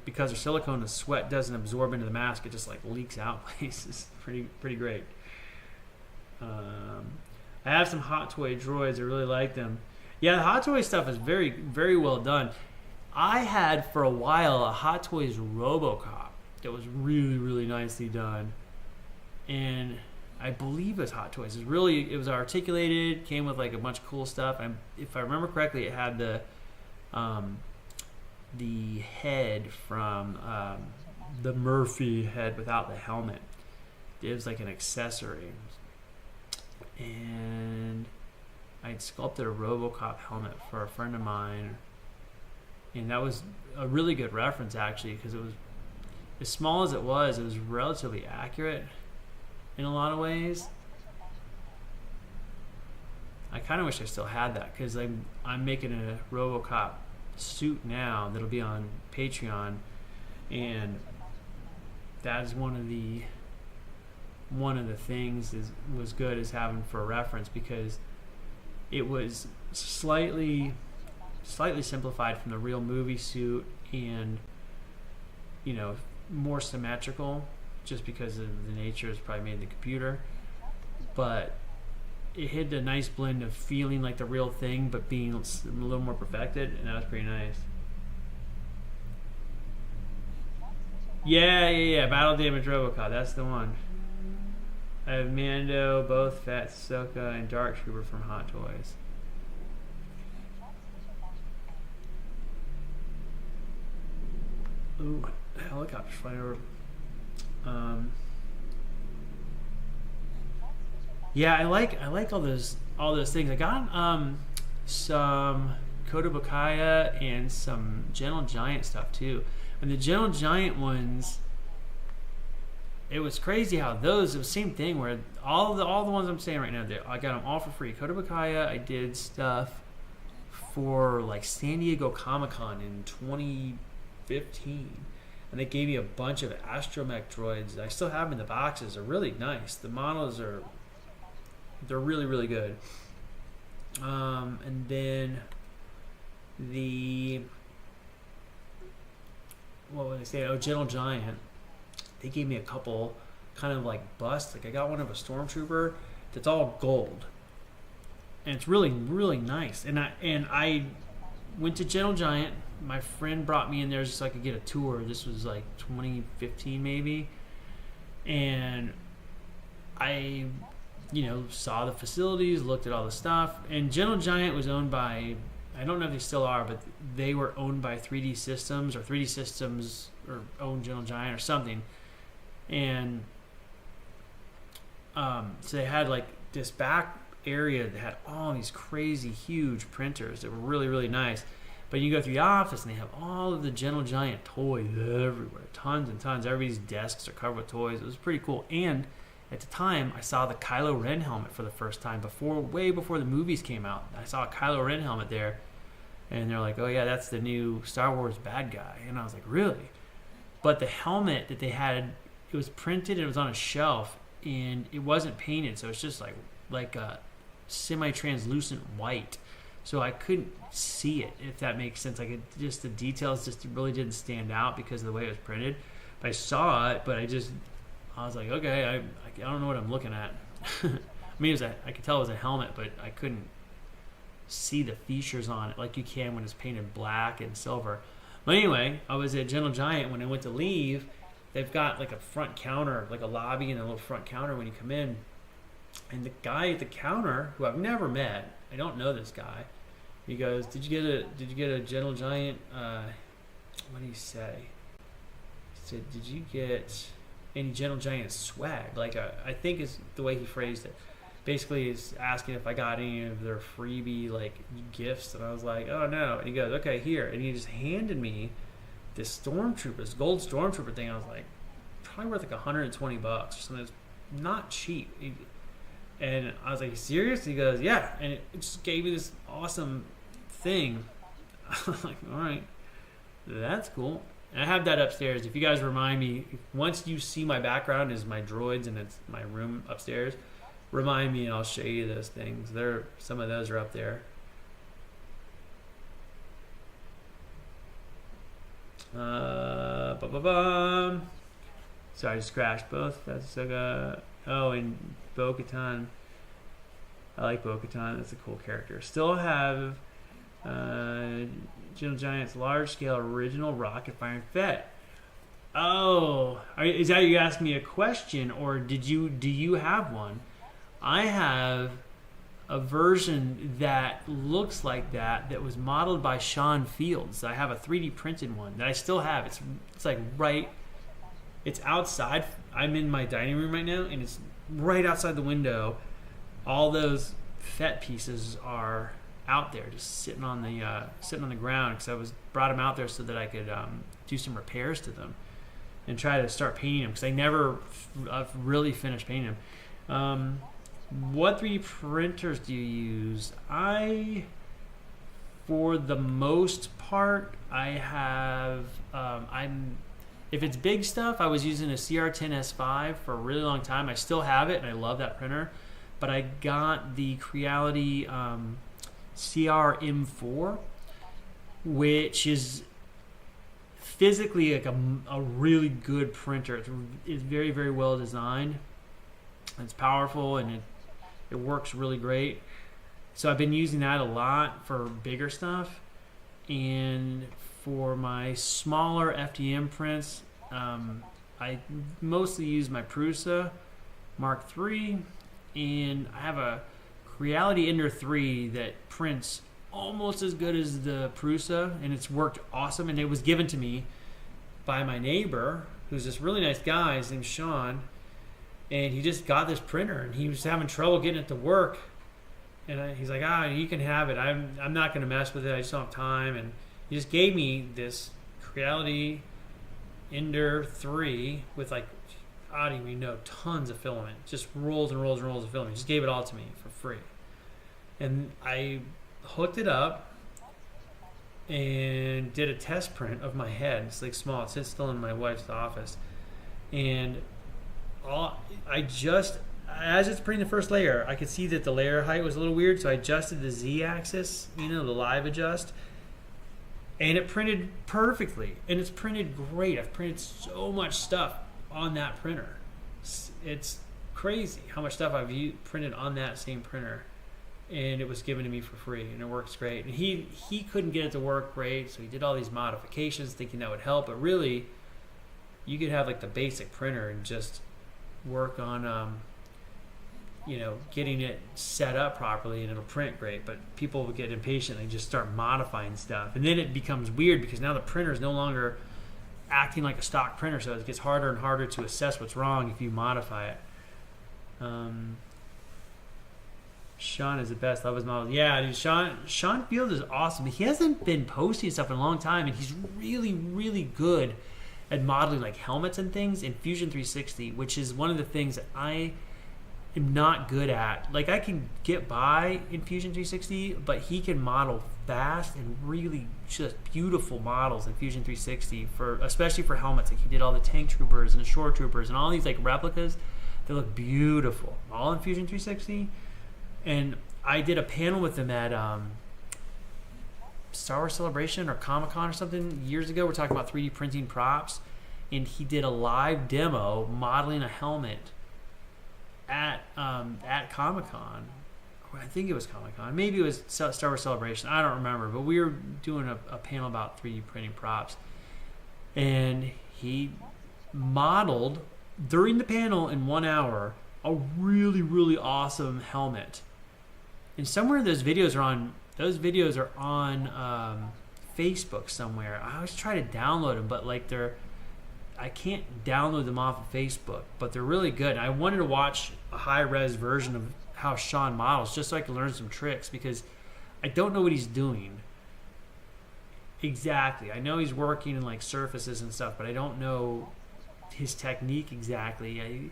because they're silicone, the sweat doesn't absorb into the mask. It just like leaks out places. Pretty great. I have some Hot Toy droids. I really like them. Yeah, the Hot Toy stuff is very, very well done. I had for a while a Hot Toys RoboCop that was really, really nicely done, and I believe it was Hot Toys. It was articulated, came with like a bunch of cool stuff. And if I remember correctly, it had the head from the Murphy head without the helmet. It was like an accessory. And I'd sculpted a RoboCop helmet for a friend of mine. And that was a really good reference, actually, because it was, as small as it was relatively accurate in a lot of ways. I kind of wish I still had that, because I'm making a RoboCop suit now that'll be on Patreon, and that is one of the things was good as having for a reference, because it was slightly simplified from the real movie suit, and more symmetrical, just because of the nature is probably made in the computer, but it had a nice blend of feeling like the real thing but being a little more perfected, and that was pretty nice. Yeah, Battle Damage RoboCop, that's the one. I have Mando, both Fat Soka, and Dark Trooper from Hot Toys. Ooh, helicopter's flying over. Yeah, I like all those things. I got some Kodabokaya and some Gentle Giant stuff too. And the Gentle Giant ones, it was crazy how it was the same thing, where all the ones I'm saying right now, I got them all for free. Kodabokaya, I did stuff for like San Diego Comic-Con in 2015. And they gave me a bunch of astromech droids. I still have them in the boxes. They're really nice. The models they're really, really good. And then what would I say? Oh, Gentle Giant. They gave me a couple kind of like busts. Like I got one of a Stormtrooper that's all gold, and it's really, really nice. And I went to Gentle Giant. My friend brought me in there just so I could get a tour. This was like 2015 maybe. And I, saw the facilities, looked at all the stuff. And Gentle Giant was owned by, I don't know if they still are, but they were owned by 3D Systems, or 3D Systems or owned Gentle Giant or something. And so they had like this back area that had all these crazy huge printers that were really, really nice. But you go through the office and they have all of the Gentle Giant toys everywhere. Tons and tons. Everybody's desks are covered with toys. It was pretty cool. And at the time, I saw the Kylo Ren helmet for the first time, way before the movies came out. I saw a Kylo Ren helmet there. And they're like, oh yeah, that's the new Star Wars bad guy. And I was like, really? But the helmet that they had, it was printed and it was on a shelf. And it wasn't painted. So it's just like a semi-translucent white. So I couldn't see it, if that makes sense. Like the details just really didn't stand out because of the way it was printed. But I saw it, but I was like, okay, I don't know what I'm looking at. I mean, I could tell it was a helmet, but I couldn't see the features on it like you can when it's painted black and silver. But anyway, I was at Gentle Giant. When I went to leave, they've got like a front counter, like a lobby and a little front counter when you come in. And the guy at the counter, who I've never met, I don't know this guy. He goes, "Did you get a Gentle Giant?" What did he say? He said, "Did you get any Gentle Giant swag?" Like I think is the way he phrased it. Basically, he's asking if I got any of their freebie like gifts, and I was like, "Oh no!" And he goes, "Okay, here," and he just handed me this stormtrooper, this gold stormtrooper thing. I was like, probably worth like $120 or something. It's not cheap. And I was like, serious? He goes, yeah. And it just gave me this awesome thing. I was like, all right, that's cool. And I have that upstairs. If you guys remind me, once you see my background is my droids and it's my room upstairs, remind me and I'll show you those things. Some of those are up there. Sorry, I just crashed both. That's like and Bo-Katan. I like Bo-Katan. That's a cool character. Still have Gentle Giant's large-scale original rocket firing Fett. Oh, is that you asking me a question, or do you have one? I have a version that looks like that was modeled by Sean Fields. I have a 3D printed one that I still have. It's like it's outside. I'm in my dining room right now, and it's right outside the window. All those Fett pieces are out there, just sitting on the ground, because I brought them out there so that I could do some repairs to them and try to start painting them, because I never really finished painting them. What 3D printers do you use? For the most part, I have. If it's big stuff, I was using a CR10S5 for a really long time. I still have it, and I love that printer. But I got the Creality CR-M4, which is physically like a really good printer. It's very, very well designed. It's powerful, and it works really great. So I've been using that a lot for bigger stuff. And for my smaller FDM prints, I mostly use my Prusa Mark III, and I have a Creality Ender 3 that prints almost as good as the Prusa, and it's worked awesome. And it was given to me by my neighbor, who's this really nice guy. His name's Sean, and he just got this printer, and he was having trouble getting it to work. And he's like, you can have it. I'm not going to mess with it. I just don't have time. And he just gave me this Creality Ender 3 with like, I don't even know, tons of filament. Just rolls and rolls and rolls of filament. He just gave it all to me for free. And I hooked it up and did a test print of my head. It's like small. It sits still in my wife's office. And as it's printing the first layer, I could see that the layer height was a little weird, so I adjusted the Z-axis, the live adjust, and it printed perfectly, and it's printed great. I've printed so much stuff on that printer. It's crazy how much stuff I've printed on that same printer, and it was given to me for free, and it works great. And he couldn't get it to work great, so he did all these modifications thinking that would help, but really, you could have like the basic printer and just work on getting it set up properly, and it'll print great. But people will get impatient and just start modifying stuff, and then it becomes weird because now the printer is no longer acting like a stock printer, so it gets harder and harder to assess what's wrong if you modify it. Sean is the best. Love his models. Yeah, dude, Sean Fields is awesome. He hasn't been posting stuff in a long time, and he's really, really good at modeling like helmets and things in Fusion 360, which is one of the things that I am not good at. Like, I can get by in Fusion 360, but he can model fast and really just beautiful models in Fusion 360, especially for helmets. Like, he did all the tank troopers and the shore troopers and all these like replicas that look beautiful, all in Fusion 360. And I did a panel with him at Star Wars Celebration or Comic-Con or something years ago. We're talking about 3D printing props, and he did a live demo modeling a helmet at Comic-Con. I think it was Comic-Con. Maybe it was Star Wars Celebration. I don't remember. But we were doing a panel about 3D printing props. And he modeled, during the panel in 1 hour, a really, really awesome helmet. And somewhere those videos are on Facebook somewhere. I always try to download them, but like I can't download them off of Facebook, but they're really good. And I wanted to watch a high-res version of how Sean models just so I could learn some tricks, because I don't know what he's doing. exactly. I know he's working in like surfaces and stuff, but I don't know his technique exactly.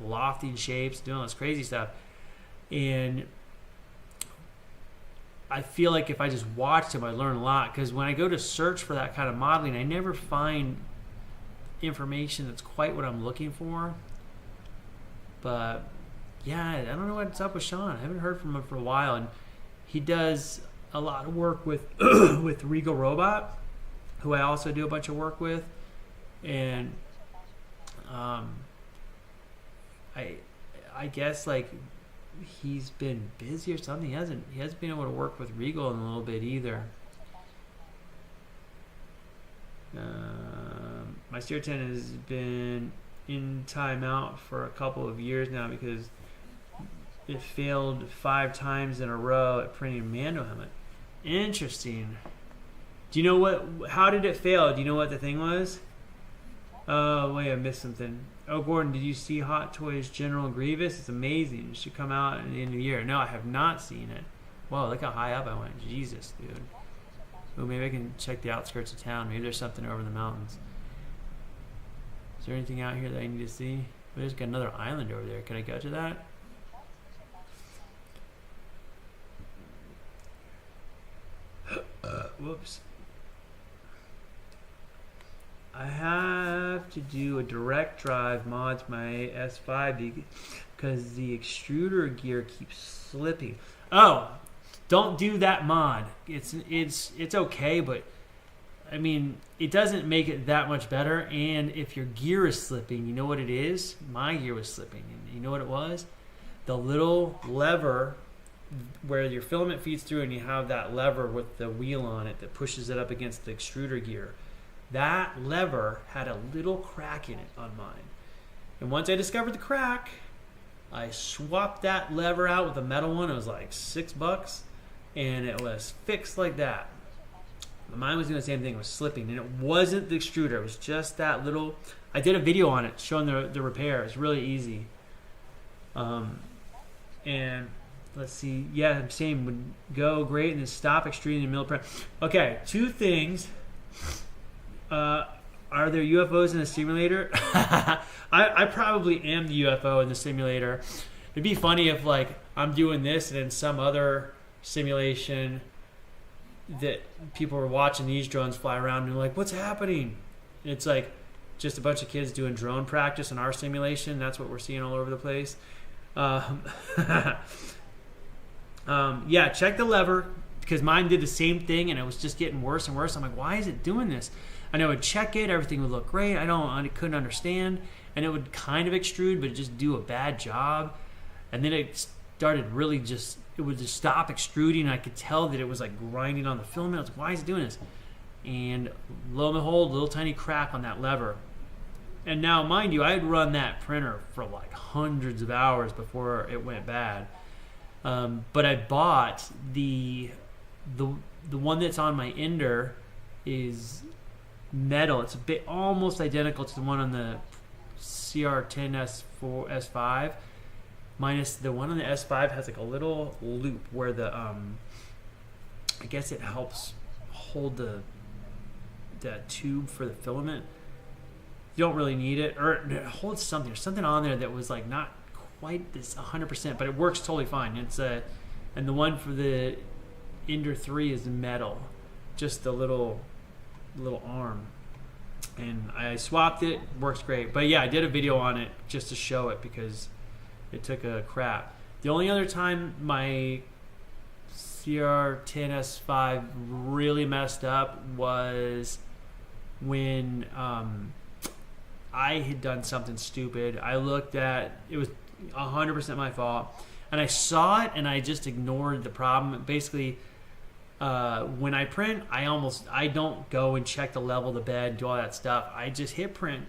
Lofting shapes, doing all this crazy stuff, and I feel like if I just watched him, I learn a lot. Because when I go to search for that kind of modeling, I never find information that's quite what I'm looking for. But yeah, I don't know what's up with Sean. I haven't heard from him for a while, and he does a lot of work with with Regal Robot, who I also do a bunch of work with, and I guess like he's been busy or something. He hasn't been able to work with Regal in a little bit either. My steer 10 has been in timeout for a couple of years now because it failed 5 times in a row at printing a Mando helmet. Interesting. Do you know what? How did it fail? Do you know what the thing was? Oh wait, I missed something. Oh, Gordon, did you see Hot Toys General Grievous? It's amazing. It should come out at the end of the year. No, I have not seen it. Whoa, look how high up I went. Jesus, dude. Oh, maybe I can check the outskirts of town. Maybe there's something over the mountains. Is there anything out here that I need to see? There's got another island over there. Can I go to that? Whoops. I have to do a direct drive mod to my S5 because the extruder gear keeps slipping. Oh, don't do that mod. It's okay, but I mean, it doesn't make it that much better. And if your gear is slipping, you know what it is? My gear was slipping. And you know what it was? The little lever where your filament feeds through, and you have that lever with the wheel on it that pushes it up against the extruder gear. That lever had a little crack in it on mine. And once I discovered the crack, I swapped that lever out with a metal one. It was like $6, and it was fixed like that. Mine was doing the same thing. It was slipping, and it wasn't the extruder. It was just that little. I did a video on it showing the repair. It's really easy. And let's see. Yeah, same would go great, and then stop extruding the mill print. Okay, 2 things. Are there UFOs in the simulator? I probably am the UFO in the simulator. It'd be funny if like I'm doing this and in some other simulation that people were watching these drones fly around and like, what's happening? And it's like just a bunch of kids doing drone practice in our simulation. That's what we're seeing all over the place. Yeah, check the lever because mine did the same thing and it was just getting worse and worse. I'm like, why is it doing this? And I would check it, everything would look great. I couldn't understand, and it would kind of extrude, but just do a bad job. And then it started really it would just stop extruding. And I could tell that it was like grinding on the filament. I was like, why is it doing this? And lo and behold, a little tiny crack on that lever. And now, mind you, I had run that printer for like hundreds of hours before it went bad. But I bought the one that's on my Ender is metal. It's a bit almost identical to the one on the CR10S4 S5, minus the one on the S5 has like a little loop where the I guess it helps hold the tube for the filament. You don't really need it, or it holds something. There's something on there that was like not quite this 100%, but it works totally fine. It's and the one for the Ender 3 is metal, just the little arm, and I swapped it. Works great. But yeah, I did a video on it just to show it because it took a crap. The only other time my CR10S5 really messed up was when I had done something stupid. I looked at it was 100% my fault, and I saw it and I just ignored the problem. Basically, when I print, I don't go and check the level of the bed and do all that stuff. I just hit print,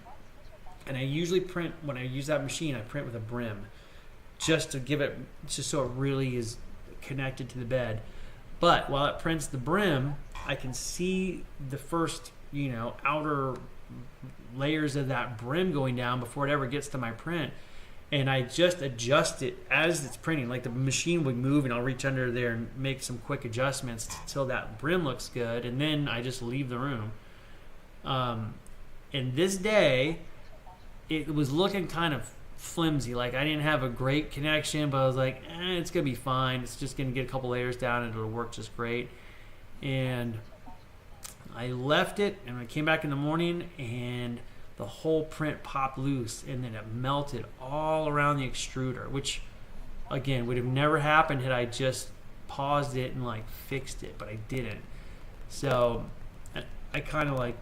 and I usually print when I use that machine. I print with a brim, just to give it, just so it really is connected to the bed. But while it prints the brim, I can see the first, outer layers of that brim going down before it ever gets to my print. and I just adjust it as it's printing. Like the machine would move, and I'll reach under there and make some quick adjustments till that brim looks good, and then I just leave the room. And this day, it was looking kind of flimsy. Like I didn't have a great connection, but I was like, it's gonna be fine. It's just gonna get a couple layers down, and it'll work just great. And I left it, and I came back in the morning, and the whole print popped loose, and then it melted all around the extruder, which again would have never happened had I just paused it and like fixed it, but I didn't. So I kind of like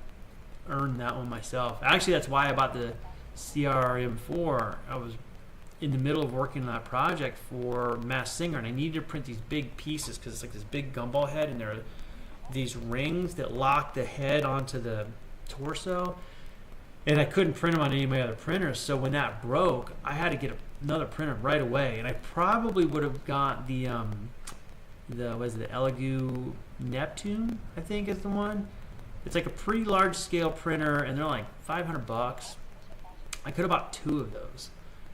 earned that one myself. Actually, that's why I bought the CRM4. I was in the middle of working on that project for Masked Singer, and I needed to print these big pieces because it's like this big gumball head, and there are these rings that lock the head onto the torso, and I couldn't print them on any of my other printers. So when that broke, I had to get another printer right away, and I probably would have got the Elegoo Neptune, I think is the one. It's like a pretty large scale printer, and they're like $500. I could have bought 2 of those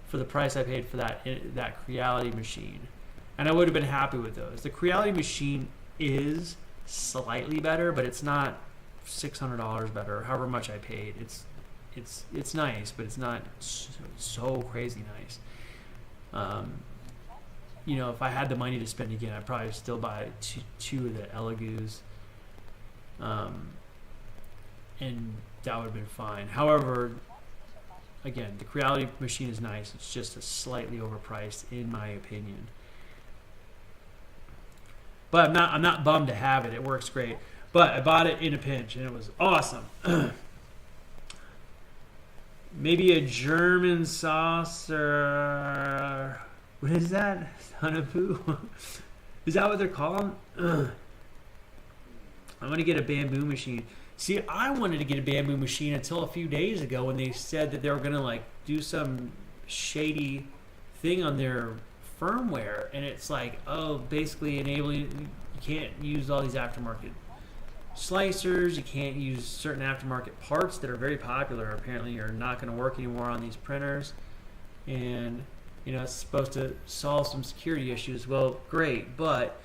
for the price I paid for that Creality machine, and I would have been happy with those. The Creality machine is slightly better, but it's not $600 better, or however much I paid. It's nice, but it's not so crazy nice. You know, if I had the money to spend again, I'd probably still buy two of the Elegoos, and that would have been fine. However, again, the Creality machine is nice. It's just a slightly overpriced, in my opinion. But I'm not bummed to have it. It works great. But I bought it in a pinch, and it was awesome. Maybe a German saucer. What is that? Son of poo? Is that what they're called? I'm going to get a bamboo machine. See, I wanted to get a bamboo machine until a few days ago when they said that they were going to like do some shady thing on their firmware, and it's like, oh, basically enabling you can't use all these aftermarket slicers, you can't use certain aftermarket parts that are very popular, apparently are not going to work anymore on these printers, and you know, it's supposed to solve some security issues. Well, great, but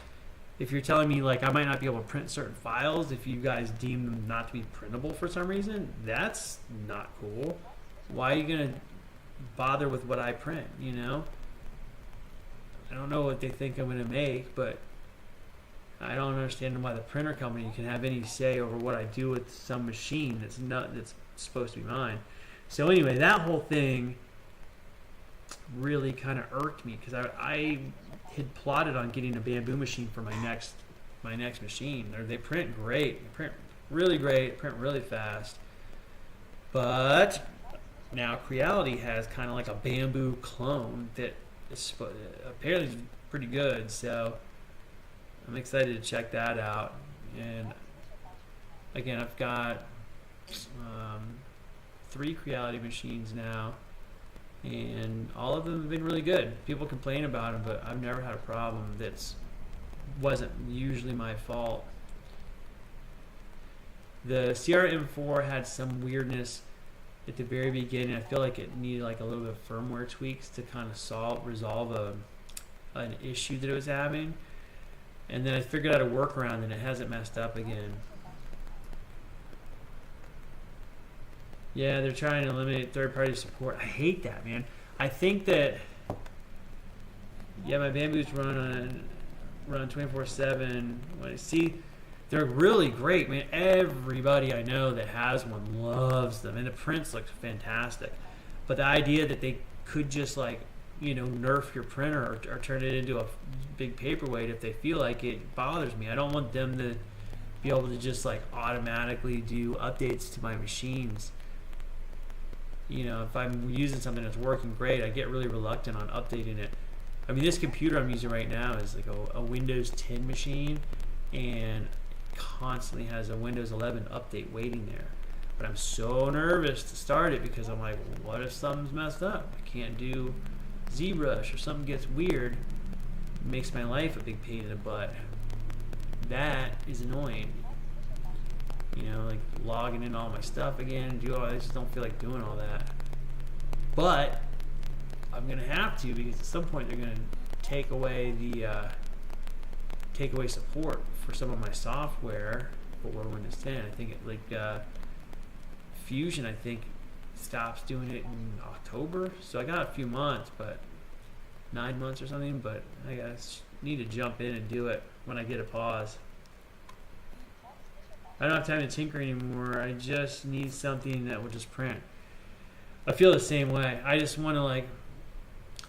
if you're telling me like I might not be able to print certain files if you guys deem them not to be printable for some reason, that's not cool. Why are you going to bother with what I print, you know? I don't know what they think I'm going to make, but I don't understand why the printer company can have any say over what I do with some machine that's supposed to be mine. So anyway, that whole thing really kind of irked me because I had plotted on getting a bamboo machine for my next machine. They print great, they print really great, print really fast. But now Creality has kind of like a bamboo clone that is apparently is pretty good. So I'm excited to check that out. And again, I've got 3 Creality machines now, and all of them have been really good. People complain about them, but I've never had a problem that's wasn't usually my fault. The CRM4 had some weirdness at the very beginning. I feel like it needed like a little bit of firmware tweaks to kind of resolve an issue that it was having. And then I figured out a workaround, and it hasn't messed up again. Yeah, they're trying to eliminate third-party support. I hate that, man. I think that, yeah, my bamboos run 24/7. See, they're really great, man. Everybody I know that has one loves them, and the prints look fantastic. But the idea that they could just like, you know, nerf your printer or turn it into a big paperweight if they feel like it bothers me. I don't want them to be able to just like automatically do updates to my machines. You know, if I'm using something that's working great, I get really reluctant on updating it. I mean, this computer I'm using right now is like a Windows 10 machine, and constantly has a Windows 11 update waiting there. But I'm so nervous to start it because I'm like, what if something's messed up? I can't do ZBrush or something gets weird. It makes my life a big pain in the butt. That is annoying. You know, like logging in all my stuff again, I just don't feel like doing all that. But I'm gonna have to, because at some point they're gonna take away support for some of my software for Windows 10. I think Fusion, I think, stops doing it in October, so I got a few months, but 9 months or something. But I guess need to jump in and do it when I get a pause. I don't have time to tinker anymore. I just need something that will just print. I feel the same way. I just want to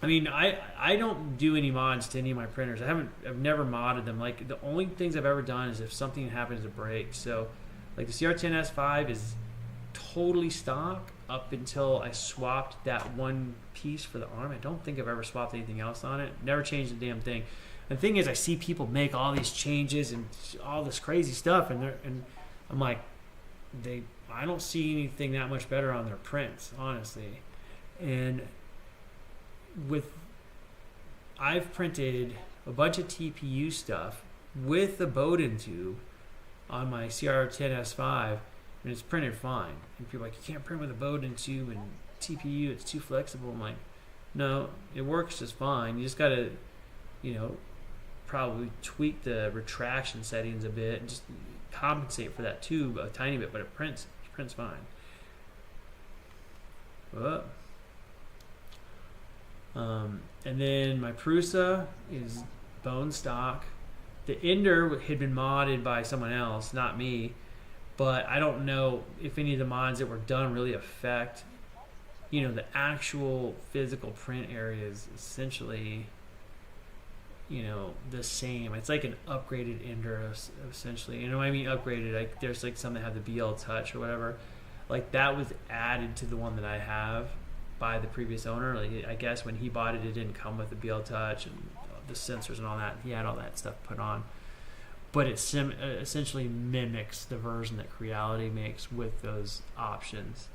I don't do any mods to any of my printers. I've never modded them. Like, the only things I've ever done is if something happens to break. So like the CR10S5 is totally stock up until I swapped that one piece for the arm. I don't think I've ever swapped anything else on it. Never changed a damn thing. And the thing is, I see people make all these changes and all this crazy stuff, and I'm like, I don't see anything that much better on their prints, honestly. And I've printed a bunch of TPU stuff with the Bowden tube on my CR10S5, and it's printed fine. And people are like, you can't print with a Bowden tube and TPU, it's too flexible. I'm like, no, it works just fine. You just gotta, probably tweak the retraction settings a bit and just compensate for that tube a tiny bit, but it prints fine. Whoa. And then my Prusa is bone stock. The Ender had been modded by someone else, not me, but I don't know if any of the mods that were done really affect, the actual physical print area is essentially, the same. It's like an upgraded Ender, essentially. You know what I mean? Upgraded. Like, there's like some that have the BL Touch or whatever. Like, that was added to the one that I have by the previous owner. Like, I guess when he bought it, it didn't come with the BL Touch and the sensors and all that. He had all that stuff put on, but it essentially mimics the version that Creality makes with those options.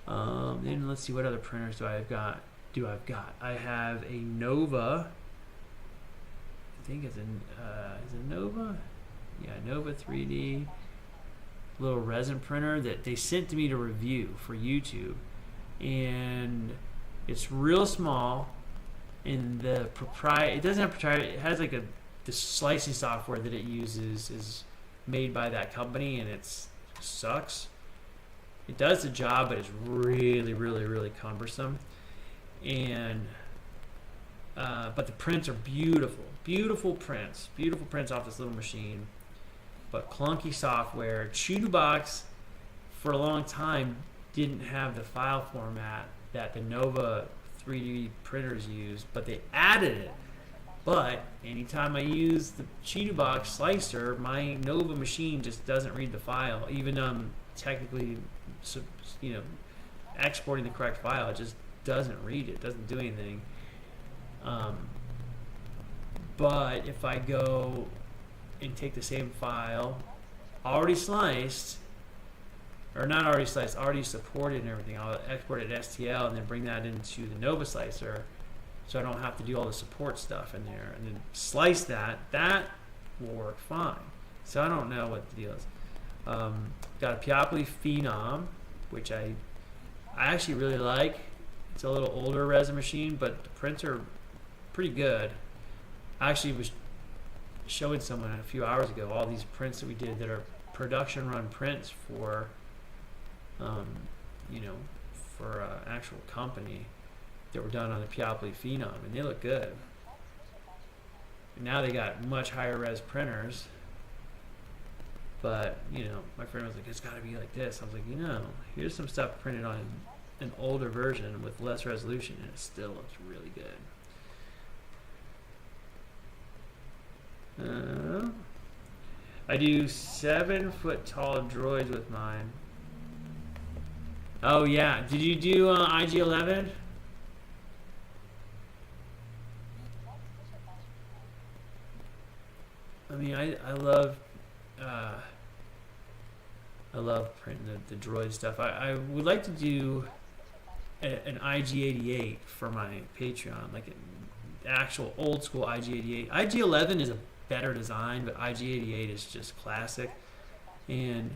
Then let's see, what other printers do I've got? I have a Nova. I think it's is it Nova? Yeah, Nova 3D. Little resin printer that they sent to me to review for YouTube, and it's real small. And the it doesn't have proprietary. It has like the slicing software that it uses is made by that company, and it sucks. It does the job, but it's really, really, really cumbersome. And but the prints are beautiful prints off this little machine. But clunky software. Chewbox for a long time didn't have the file format that the Nova 3D printers use, but they added it. But anytime I use the Chewbox slicer, my Nova machine just doesn't read the file. Even technically, exporting the correct file, it just doesn't read it. Doesn't do anything. But if I go and take the same file, already sliced, or not already sliced, already supported and everything, I'll export it as STL and then bring that into the Nova slicer, so I don't have to do all the support stuff in there, and then slice that will work fine. So I don't know what the deal is. Got a Piopoli Phenom, which I actually really like. It's a little older resin machine, but the prints are pretty good. I actually was showing someone a few hours ago all these prints that we did that are production run prints for actual company that were done on the Piopoli Phenom, and they look good. And now they got much higher res printers, but my friend was like, it's got to be like this. I was like, here's some stuff printed on an older version with less resolution, and it still looks really good. I do 7-foot tall droids with mine. Oh yeah, did you do IG-11? I mean, I love printing the droid stuff. I would like to do an IG-88 for my Patreon, like an actual old school IG-88. IG-11 is a better design, but IG-88 is just classic. And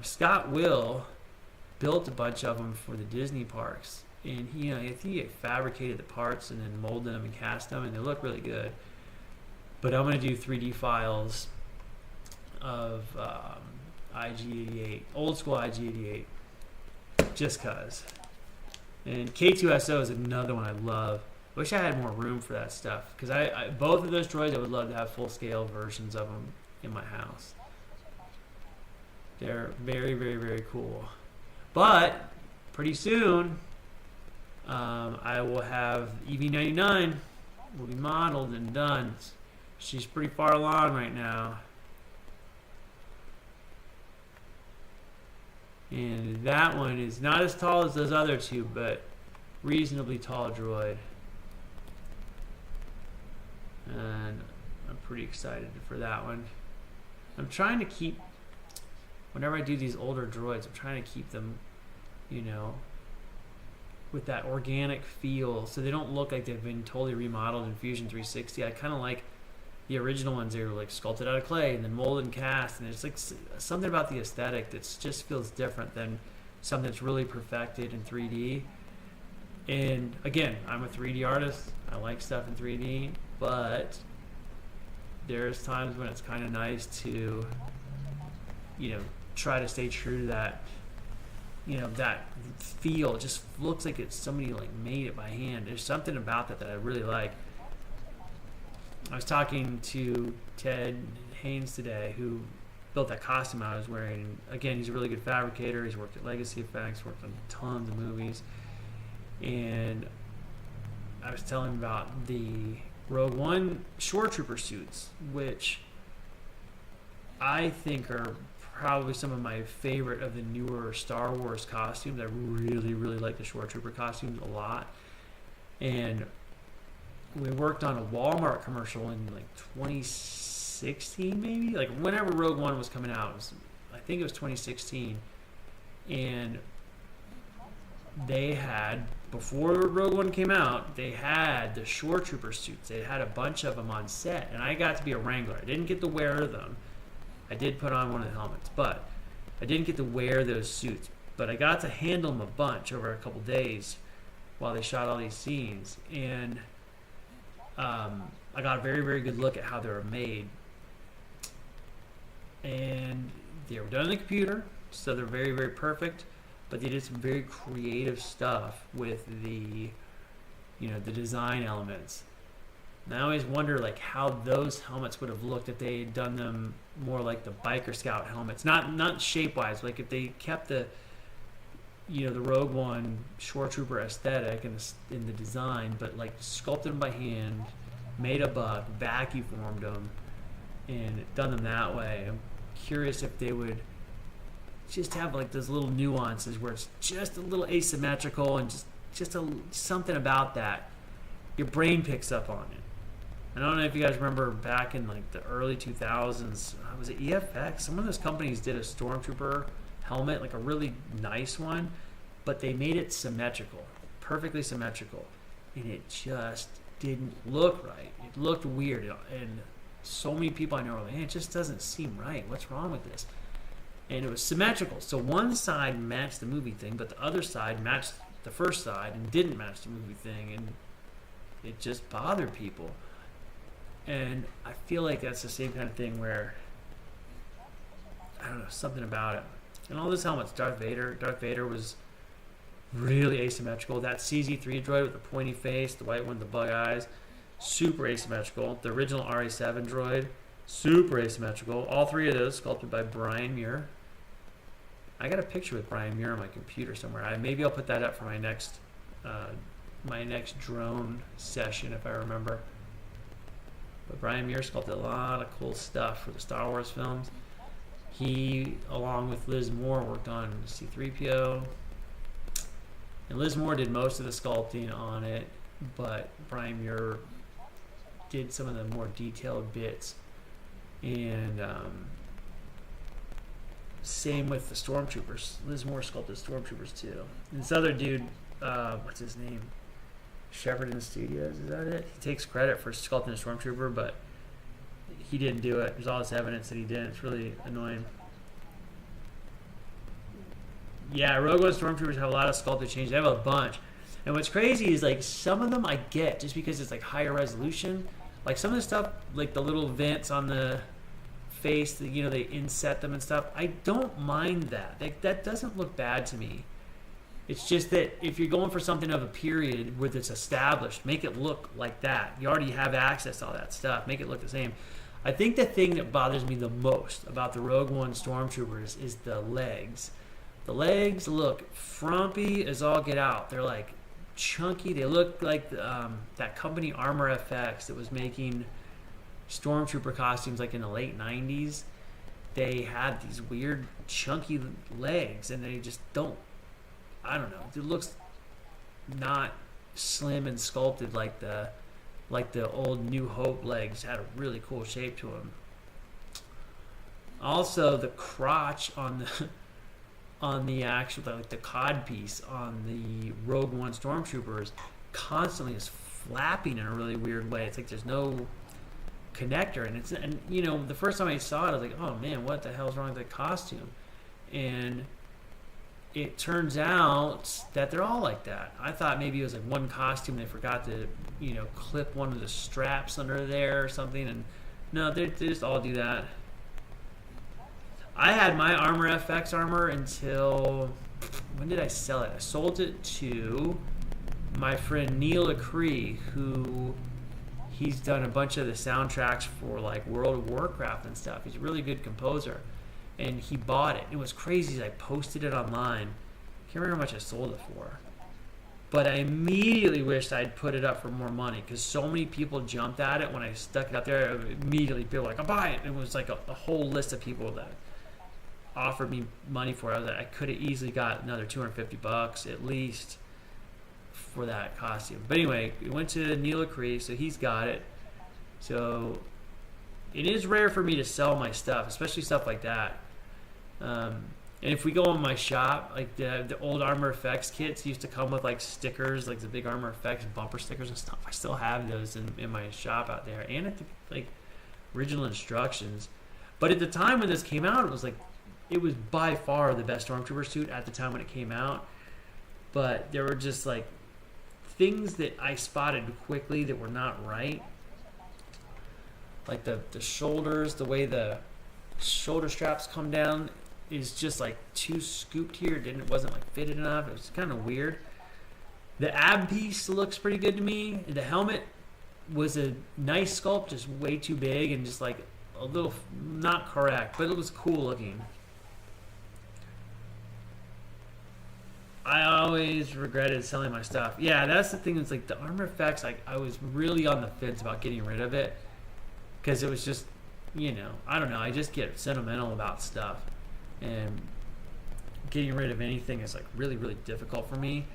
Scott Will built a bunch of them for the Disney parks, and he, I think he fabricated the parts and then molded them and cast them, and they look really good. But I'm gonna do 3D files of IG88, old school IG88, just cause. And K2SO is another one I love. I wish I had more room for that stuff, because I both of those droids I would love to have full scale versions of them in my house. They're very, very, very cool. But pretty soon, I will have EV99 will be modeled and done. She's pretty far along right now. And that one is not as tall as those other two, but reasonably tall droid. And I'm pretty excited for that one. I'm trying to keep, whenever I do these older droids, I'm trying to keep them, you know, with that organic feel, so they don't look like they've been totally remodeled in Fusion 360. I kind of like the original ones. They were like sculpted out of clay and then molded and cast, and it's like something about the aesthetic that just feels different than something that's really perfected in 3D. And again, I'm a 3D artist. I like stuff in 3D, but there's times when it's kind of nice to, you know, try to stay true to that, you know, that feel. It just looks like it's somebody like made it by hand. There's something about that I really like. I was talking to Ted Haynes today, who built that costume I was wearing. Again, he's a really good fabricator. He's worked at Legacy Effects, worked on tons of movies. And I was telling him about the Rogue One Shore Trooper suits, which I think are probably some of my favorite of the newer Star Wars costumes. I really, really like the Shore Trooper costumes a lot. And we worked on a Walmart commercial in like 2016, maybe, like whenever Rogue One was coming out. I think it was 2016, and they had, before Rogue One came out, they had the Shore Trooper suits. They had a bunch of them on set, and I got to be a wrangler. I didn't get to wear them. I did put on one of the helmets, but I didn't get to wear those suits. But I got to handle them a bunch over a couple days while they shot all these scenes, and I got a very, very good look at how they were made. And they were done on the computer, so they're very, very perfect, but they did some very creative stuff with the, you know, the design elements. And I always wonder like how those helmets would have looked if they had done them more like the Biker Scout helmets, not shape-wise, like if they kept the, you know, the Rogue One Shore Trooper aesthetic in the design, but like sculpted them by hand, made a buck, vacuum formed them, and done them that way. I'm curious if they would just have like those little nuances where it's just a little asymmetrical, and just something about that your brain picks up on it. I don't know if you guys remember back in like the early 2000s, was it EFX? Some of those companies did a Stormtrooper helmet, like a really nice one, but they made it symmetrical, perfectly symmetrical, and it just didn't look right. It looked weird, and so many people I know are like, hey, it just doesn't seem right. What's wrong with this? And it was symmetrical, so one side matched the movie thing, but the other side matched the first side and didn't match the movie thing, and it just bothered people. And I feel like that's the same kind of thing where, I don't know, something about it. And all those helmets, Darth Vader was really asymmetrical. That CZ3 droid with the pointy face, the white one, the bug eyes, super asymmetrical. The original RA7 droid, super asymmetrical. All three of those sculpted by Brian Muir. I got a picture with Brian Muir on my computer somewhere. Maybe I'll put that up for my next drone session if I remember. But Brian Muir sculpted a lot of cool stuff for the Star Wars films. He, along with Liz Moore, worked on C-3PO. And Liz Moore did most of the sculpting on it, but Brian Muir did some of the more detailed bits. And same with the Stormtroopers. Liz Moore sculpted Stormtroopers too. And this other dude, what's his name? Shepperton Studios, is that it? He takes credit for sculpting a Stormtrooper, but he didn't do it. There's all this evidence that he didn't. It's really annoying. Yeah, Rogue One Stormtroopers have a lot of sculpted changes. They have a bunch. And what's crazy is like some of them I get just because it's like higher resolution. Like some of the stuff, like the little vents on the face, that, you know, they inset them and stuff. I don't mind that. Like, that doesn't look bad to me. It's just that if you're going for something of a period where it's established, make it look like that. You already have access to all that stuff. Make it look the same. I think the thing that bothers me the most about the Rogue One Stormtroopers is the legs. The legs look frumpy as all get out. They're like chunky. They look like that company Armor FX that was making Stormtrooper costumes like in the late 90s. They had these weird chunky legs and they just don't, I don't know, it looks not slim and sculpted like the old New Hope legs had a really cool shape to them. Also, the crotch on the actual, like the cod piece on the Rogue One Stormtroopers constantly is flapping in a really weird way. It's like there's no connector, and you know, the first time I saw it I was like, oh man, what the hell's wrong with the costume? And it turns out that they're all like that. I thought maybe it was like one costume they forgot to, you know, clip one of the straps under there or something, and no, they just all do that. I had my Armor FX armor until, when did I sell it? I sold it to my friend Neil Acree, who he's done a bunch of the soundtracks for like World of Warcraft and stuff. He's a really good composer, and he bought it. It was crazy. I posted it online. I can't remember how much I sold it for, but I immediately wished I'd put it up for more money because so many people jumped at it when I stuck it up there. Immediately people were like, I'll buy it. And it was like a whole list of people that offered me money for it. I could have easily got another $250 at least for that costume. But anyway, we went to Neil Acree, so he's got it. So it is rare for me to sell my stuff, especially stuff like that. And if we go on my shop, like the old Armor FX kits used to come with like stickers, like the big Armor FX bumper stickers and stuff. I still have those in my shop out there, and at the, like original instructions. But at the time when this came out, it was by far the best Stormtrooper suit at the time when it came out. But there were just like things that I spotted quickly that were not right. Like the shoulders, the way the shoulder straps come down is just like too scooped here. It wasn't like fitted enough. It was kind of weird. The ab piece looks pretty good to me. The helmet was a nice sculpt, just way too big and just like a little not correct, but it was cool looking. I always regretted selling my stuff. Yeah, that's the thing. It's like the Armor FX, I was really on the fence about getting rid of it because it was just, you know, I don't know. I just get sentimental about stuff, and getting rid of anything is like really, really difficult for me.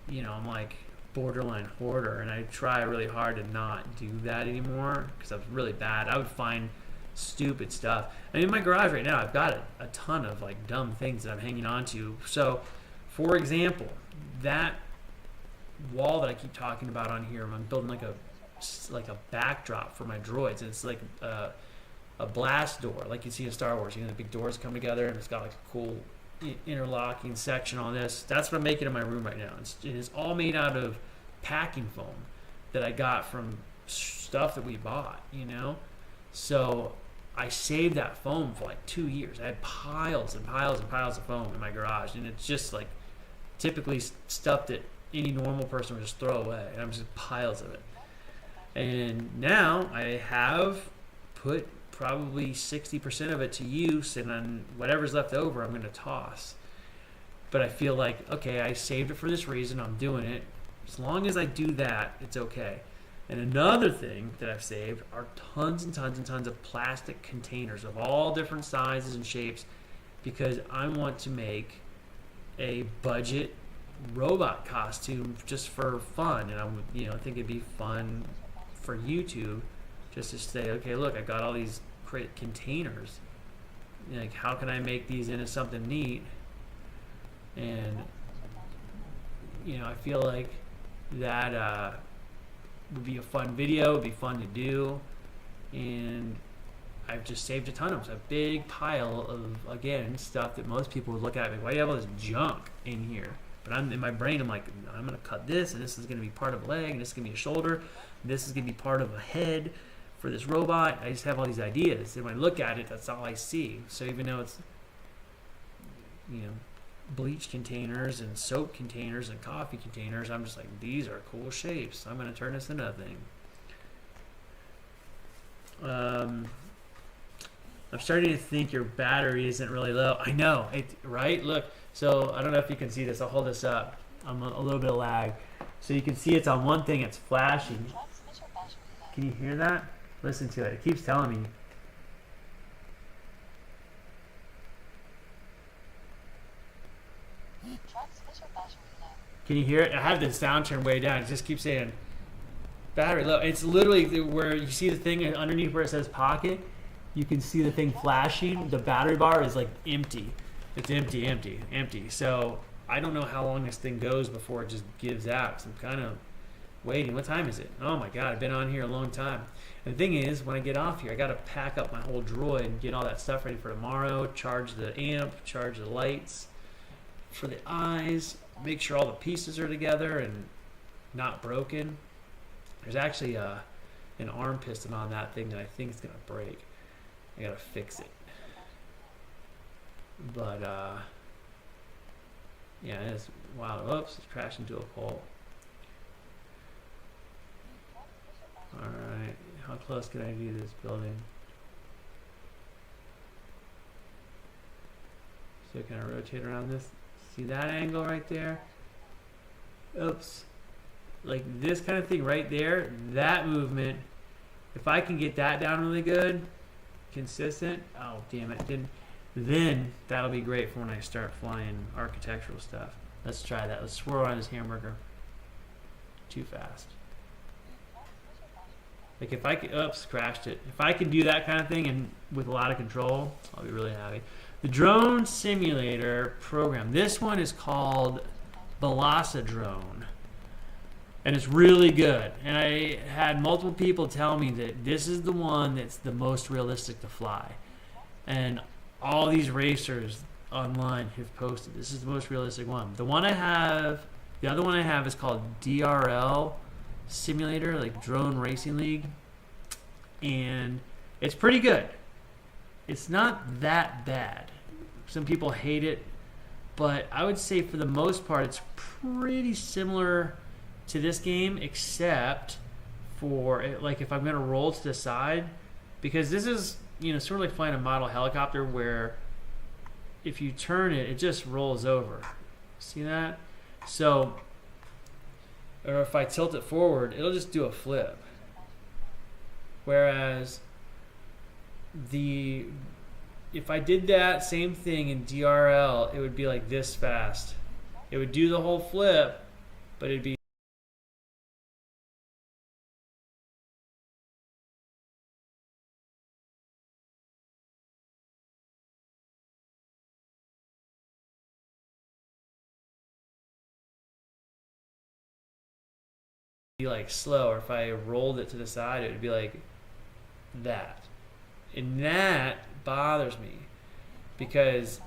You know, I'm like borderline hoarder, and I try really hard to not do that anymore because I was really bad. I would find stupid stuff. I mean, in my garage right now, I've got a ton of like dumb things that I'm hanging on to. So, for example, that wall that I keep talking about on here, I'm building like a backdrop for my droids. And it's like a blast door, like you see in Star Wars. You know, the big doors come together, and it's got like a cool interlocking section on this. That's what I'm making in my room right now. It is all made out of packing foam that I got from stuff that we bought, you know. So I saved that foam for like 2 years. I had piles and piles and piles of foam in my garage, and it's just like typically stuff that any normal person would just throw away, and I'm just piles of it. And now I have put probably 60% of it to use, and then whatever's left over I'm going to toss. But I feel like, okay, I saved it for this reason, I'm doing it. As long as I do that, it's okay. And another thing that I've saved are tons and tons and tons of plastic containers of all different sizes and shapes, because I want to make a budget robot costume just for fun. And I think it'd be fun for YouTube just to say, okay, look, I got all these great containers. Like, how can I make these into something neat? And I feel like that would be a fun video, would be fun to do, and I've just saved a ton of them. It's a big pile of, again, stuff that most people would look at and be like, why do you have all this junk in here? But I'm in my brain, I'm like, I'm gonna cut this, and this is gonna be part of a leg, and this is gonna be a shoulder, and this is gonna be part of a head for this robot. I just have all these ideas, and when I look at it, that's all I see. So even though it's, you know, bleach containers and soap containers and coffee containers, I'm just like, these are cool shapes. I'm gonna turn this into a thing. I'm starting to think your battery isn't really low. I know, right? Look, so I don't know if you can see this. I'll hold this up. I'm a little bit of lag. So you can see it's on one thing, it's flashing. Can you hear that? Listen to it. It keeps telling me. Can you hear it? I have the sound turned way down. It just keeps saying battery low. It's literally where you see the thing underneath where it says pocket. You can see the thing flashing. The battery bar is like empty. It's empty, empty, empty. So I don't know how long this thing goes before it just gives out. So I'm kind of waiting. What time is it? Oh my God, I've been on here a long time. And the thing is, when I get off here, I got to pack up my whole droid and get all that stuff ready for tomorrow. Charge the amp, charge the lights for the eyes. Make sure all the pieces are together and not broken. There's actually an arm piston on that thing that I think is gonna break. I gotta fix it. But yeah, it's wow. Oops, it's crashed into a pole. All right, how close can I do this building? So can I rotate around this? See that angle right there? Oops. Like this kind of thing right there, that movement, if I can get that down really good, consistent, oh damn it, didn't, then that'll be great for when I start flying architectural stuff. Let's try that. Let's swirl around this hamburger. Too fast. Like if I could, oops, crashed it. If I can do that kind of thing and with a lot of control, I'll be really happy. The drone simulator program. This one is called Velocidrone. And it's really good. And I had multiple people tell me that this is the one that's the most realistic to fly. And all these racers online have posted this is the most realistic one. The one I have, the other one I have is called DRL Simulator, like Drone Racing League. And it's pretty good. It's not that bad. Some people hate it, but I would say for the most part it's pretty similar to this game, except for like if I'm gonna roll to the side, because this is, you know, sort of like flying a model helicopter where if you turn it, it just rolls over. See that? So, or if I tilt it forward, it'll just do a flip. Whereas if I did that same thing in DRL, it would be like this fast. It would do the whole flip, but it'd be like slow, or if I rolled it to the side, it would be like that. And that bothers me because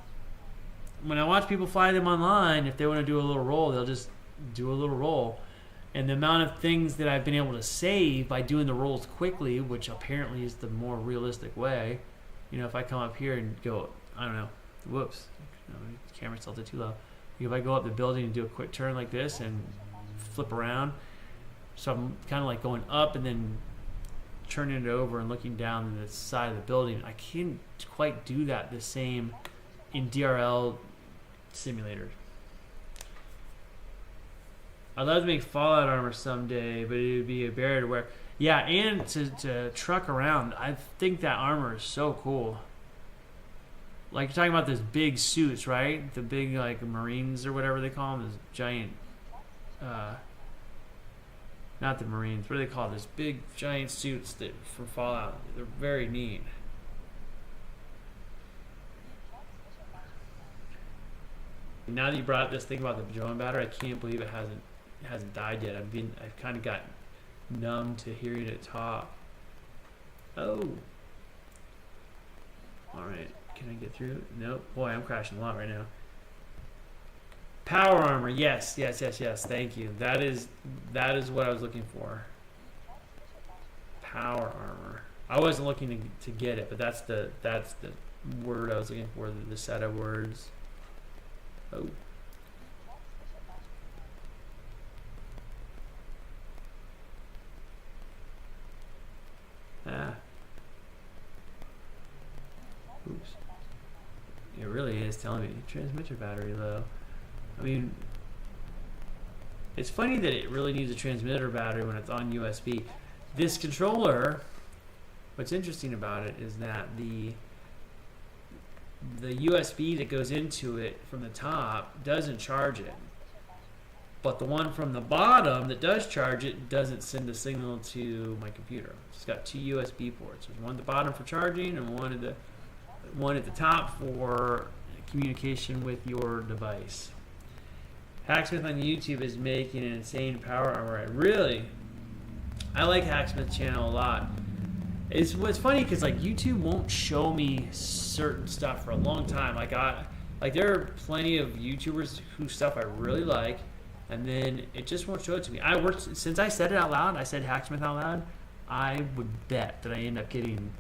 when I watch people fly them online, if they want to do a little roll, they'll just do a little roll. And the amount of things that I've been able to save by doing the rolls quickly, which apparently is the more realistic way. You know, if I come up here and go, I don't know, whoops, no, the camera's tilted too low. If I go up the building and do a quick turn like this and flip around, so I'm kind of like going up and then turning it over and looking down the side of the building. I can't quite do that the same in DRL simulator. I'd love to make Fallout armor someday, but it would be a barrier to wear. Yeah, and to truck around. I think that armor is so cool. Like you're talking about those big suits, right? The big like Marines or whatever they call them, those giant not the Marines, what do they call it? Those big giant suits that for Fallout. They're very neat. Now that you brought up this thing about the drone battery, I can't believe it hasn't died yet. I've kind of got numb to hearing it talk. Oh. All right, can I get through? Nope. Boy, I'm crashing a lot right now. Power armor, yes. Thank you. That is what I was looking for. Power armor. I wasn't looking to get it, but that's the word I was looking for. The set of words. Oh. Ah. Oops. It really is telling me transmitter battery low. I mean, it's funny that it really needs a transmitter battery when it's on USB. This controller, what's interesting about it is that the USB that goes into it from the top doesn't charge it. But the one from the bottom that does charge it doesn't send a signal to my computer. It's got two USB ports. There's one at the bottom for charging and one at the top for communication with your device. Hacksmith on YouTube is making an insane power armor. Really? I like Hacksmith's channel a lot. It's funny because like YouTube won't show me certain stuff for a long time. Like there are plenty of YouTubers whose stuff I really like, and then it just won't show it to me. Since I said it out loud. I said Hacksmith out loud. I would bet that I end up getting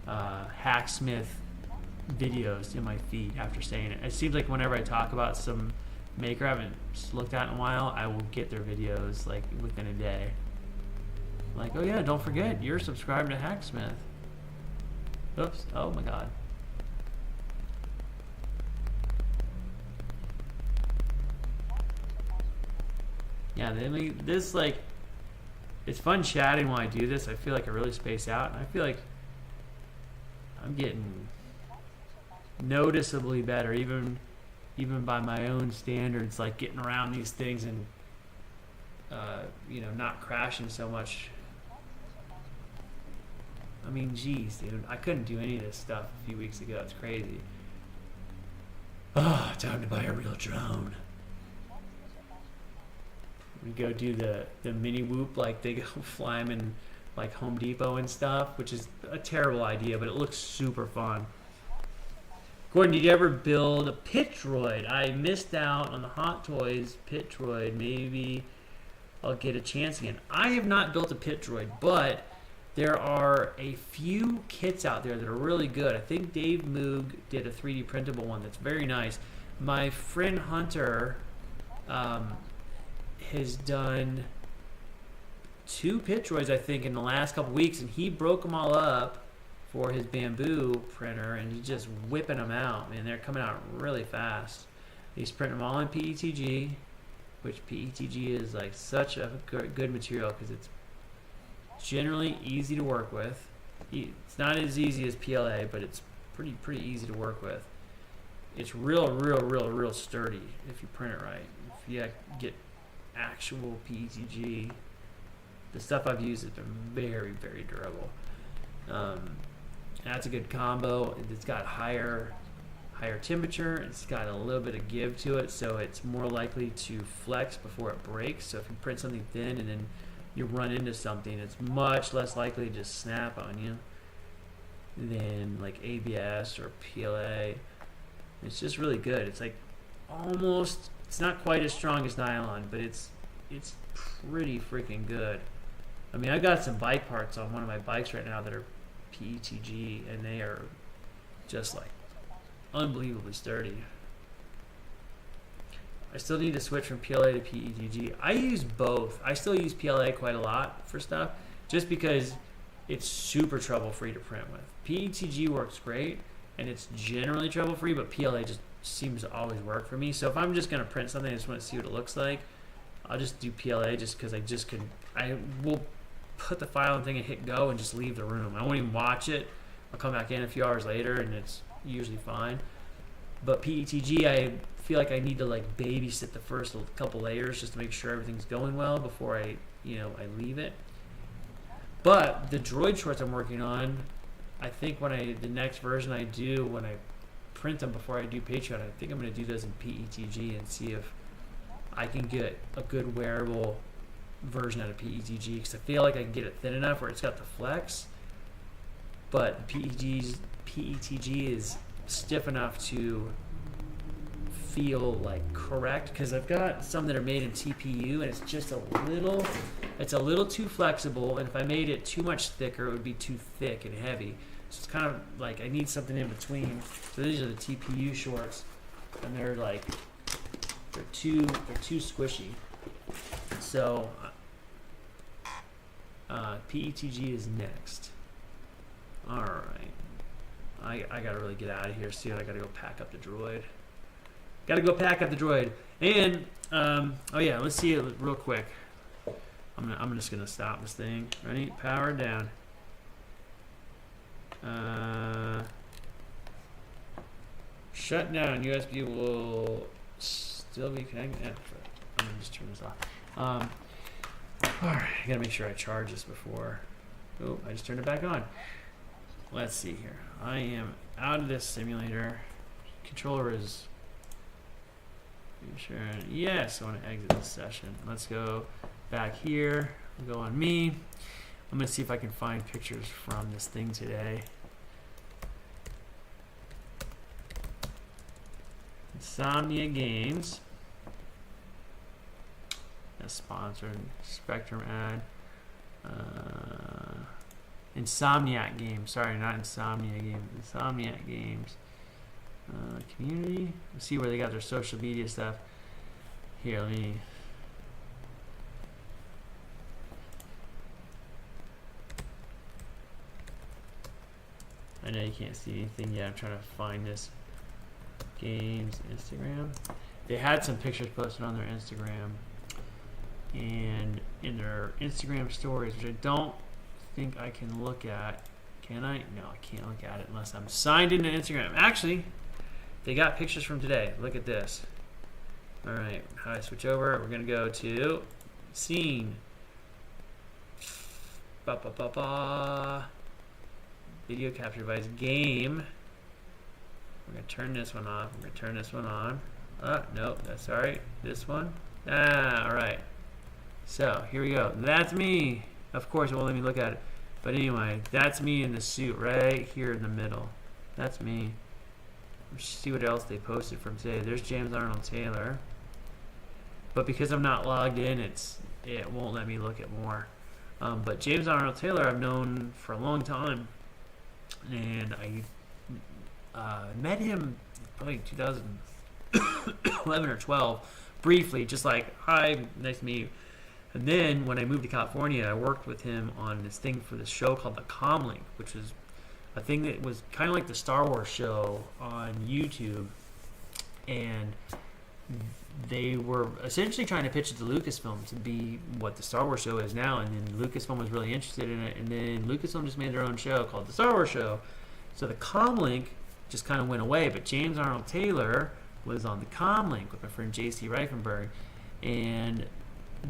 Hacksmith videos in my feed after saying it. It seems like whenever I talk about some maker I haven't looked at in a while, I will get their videos like within a day. Like, oh yeah, don't forget, you're subscribed to Hacksmith. Oops, oh my god. Yeah, this like, it's fun chatting while I do this. I feel like I really space out, and I feel like I'm getting noticeably better, even by my own standards, like getting around these things and not crashing so much. I mean, geez, dude, I couldn't do any of this stuff a few weeks ago. It's crazy. Oh, time to buy a real drone. We go do the mini whoop, like they go fly them in like Home Depot and stuff, which is a terrible idea, but it looks super fun. Gordon, did you ever build a pit droid? I missed out on the Hot Toys pit droid. Maybe I'll get a chance again. I have not built a pit droid, but there are a few kits out there that are really good. I think Dave Moog did a 3D printable one that's very nice. My friend Hunter has done 2 pit droids, I think, in the last couple weeks, and he broke them all up for his bamboo printer, and he's just whipping them out, man. They're coming out really fast. He's printing them all in PETG, which PETG is like such a good material because it's generally easy to work with. It's not as easy as PLA, but it's pretty easy to work with. It's real sturdy if you print it right. If you get actual PETG, the stuff I've used has been very durable. That's a good combo. It's got higher temperature. It's got a little bit of give to it, so it's more likely to flex before it breaks. So if you print something thin and then you run into something, it's much less likely to just snap on you than like ABS or PLA. It's just really good. It's like almost, it's not quite as strong as nylon, but it's pretty freaking good. I mean, I got some bike parts on one of my bikes right now that are PETG, and they are just like unbelievably sturdy. I still need to switch from PLA to PETG. I use both. I still use PLA quite a lot for stuff just because it's super trouble-free to print with. PETG works great, and it's generally trouble-free, but PLA just seems to always work for me. So if I'm just going to print something, I just want to see what it looks like, I'll just do PLA just because I will put the file and thing and hit go and just leave the room. I won't even watch it. I'll come back in a few hours later and it's usually fine. But PETG, I feel like I need to like babysit the first couple layers just to make sure everything's going well before I leave it. But the droid shorts I'm working on, I think the next version I do, when I print them before I do Patreon, I think I'm going to do those in PETG and see if I can get a good wearable version out of PETG, because I feel like I can get it thin enough where it's got the flex, but PETG is stiff enough to feel like correct, because I've got some that are made in TPU and it's just it's a little too flexible, and if I made it too much thicker, it would be too thick and heavy. So it's kind of like I need something in between. So these are the TPU shorts, and they're too squishy. So PETG is next. All right, I gotta really get out of here soon. I gotta go pack up the droid. And oh yeah, let's see it real quick. I'm just gonna stop this thing. Ready? Power down. Shut down. USB will still be connected. I'm gonna just turn this off. Alright, I gotta make sure I charge this before. Oh, I just turned it back on. Let's see here. I am out of this simulator. Controller is. Sure. Yes, I want to exit this session. Let's go back here. We'll go on me. I'm gonna see if I can find pictures from this thing today. Insomnia Games. That's sponsored. Spectrum ad. Insomniac Games. Sorry, not Insomnia Games. Insomniac Games. Community. Let's see where they got their social media stuff. Here, let me. I know you can't see anything yet. I'm trying to find this. Games, Instagram. They had some pictures posted on their Instagram and in their Instagram stories, which I don't think I can look at. Can I? No, I can't look at it unless I'm signed into Instagram. Actually, they got pictures from today. Look at this. All right, how do I switch over? We're gonna go to scene. Video capture device game. We're gonna turn this one off. We're gonna turn this one on. Nope, that's all right. This one. All right. So here we go. That's me. Of course, it won't let me look at it. But anyway, that's me in the suit right here in the middle. That's me. Let's see what else they posted from today. There's James Arnold Taylor. But because I'm not logged in, it won't let me look at more. But James Arnold Taylor I've known for a long time. And I met him probably 2011 or 12, briefly, just like, hi, nice to meet you. And then when I moved to California, I worked with him on this thing for this show called The Comlink, which was a thing that was kind of like the Star Wars show on YouTube. And they were essentially trying to pitch it to Lucasfilm to be what the Star Wars show is now. And then Lucasfilm was really interested in it. And then Lucasfilm just made their own show called The Star Wars Show. So the Comlink just kind of went away. But James Arnold Taylor was on the Comlink with my friend J.C. Reifenberg. And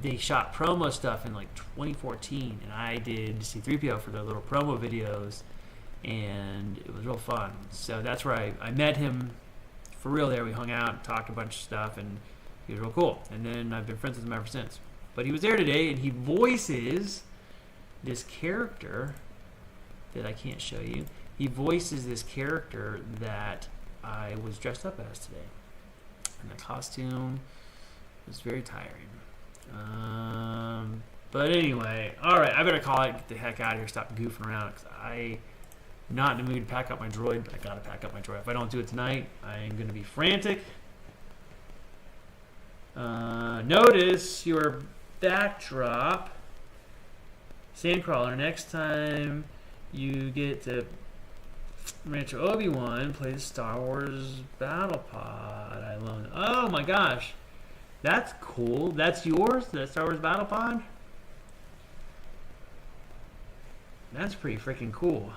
they shot promo stuff in like 2014. And I did C-3PO for their little promo videos. And it was real fun. So that's where I met him for real there. We hung out, talked a bunch of stuff, and he was real cool. And then I've been friends with him ever since. But he was there today, and he voices this character that I can't show you. He voices this character that I was dressed up as today. And the costume was very tiring. But anyway, all right, I better call it, get the heck out of here, stop goofing around, because I'm not in the mood to pack up my droid, but I gotta pack up my droid. If I don't do it tonight, I am gonna be frantic. Notice your backdrop, Sandcrawler. Next time you get to Rancho Obi-Wan, play the Star Wars Battle Pod I loaned. Oh my gosh, that's cool. That's yours, the Star Wars Battle Pod? That's pretty freaking cool.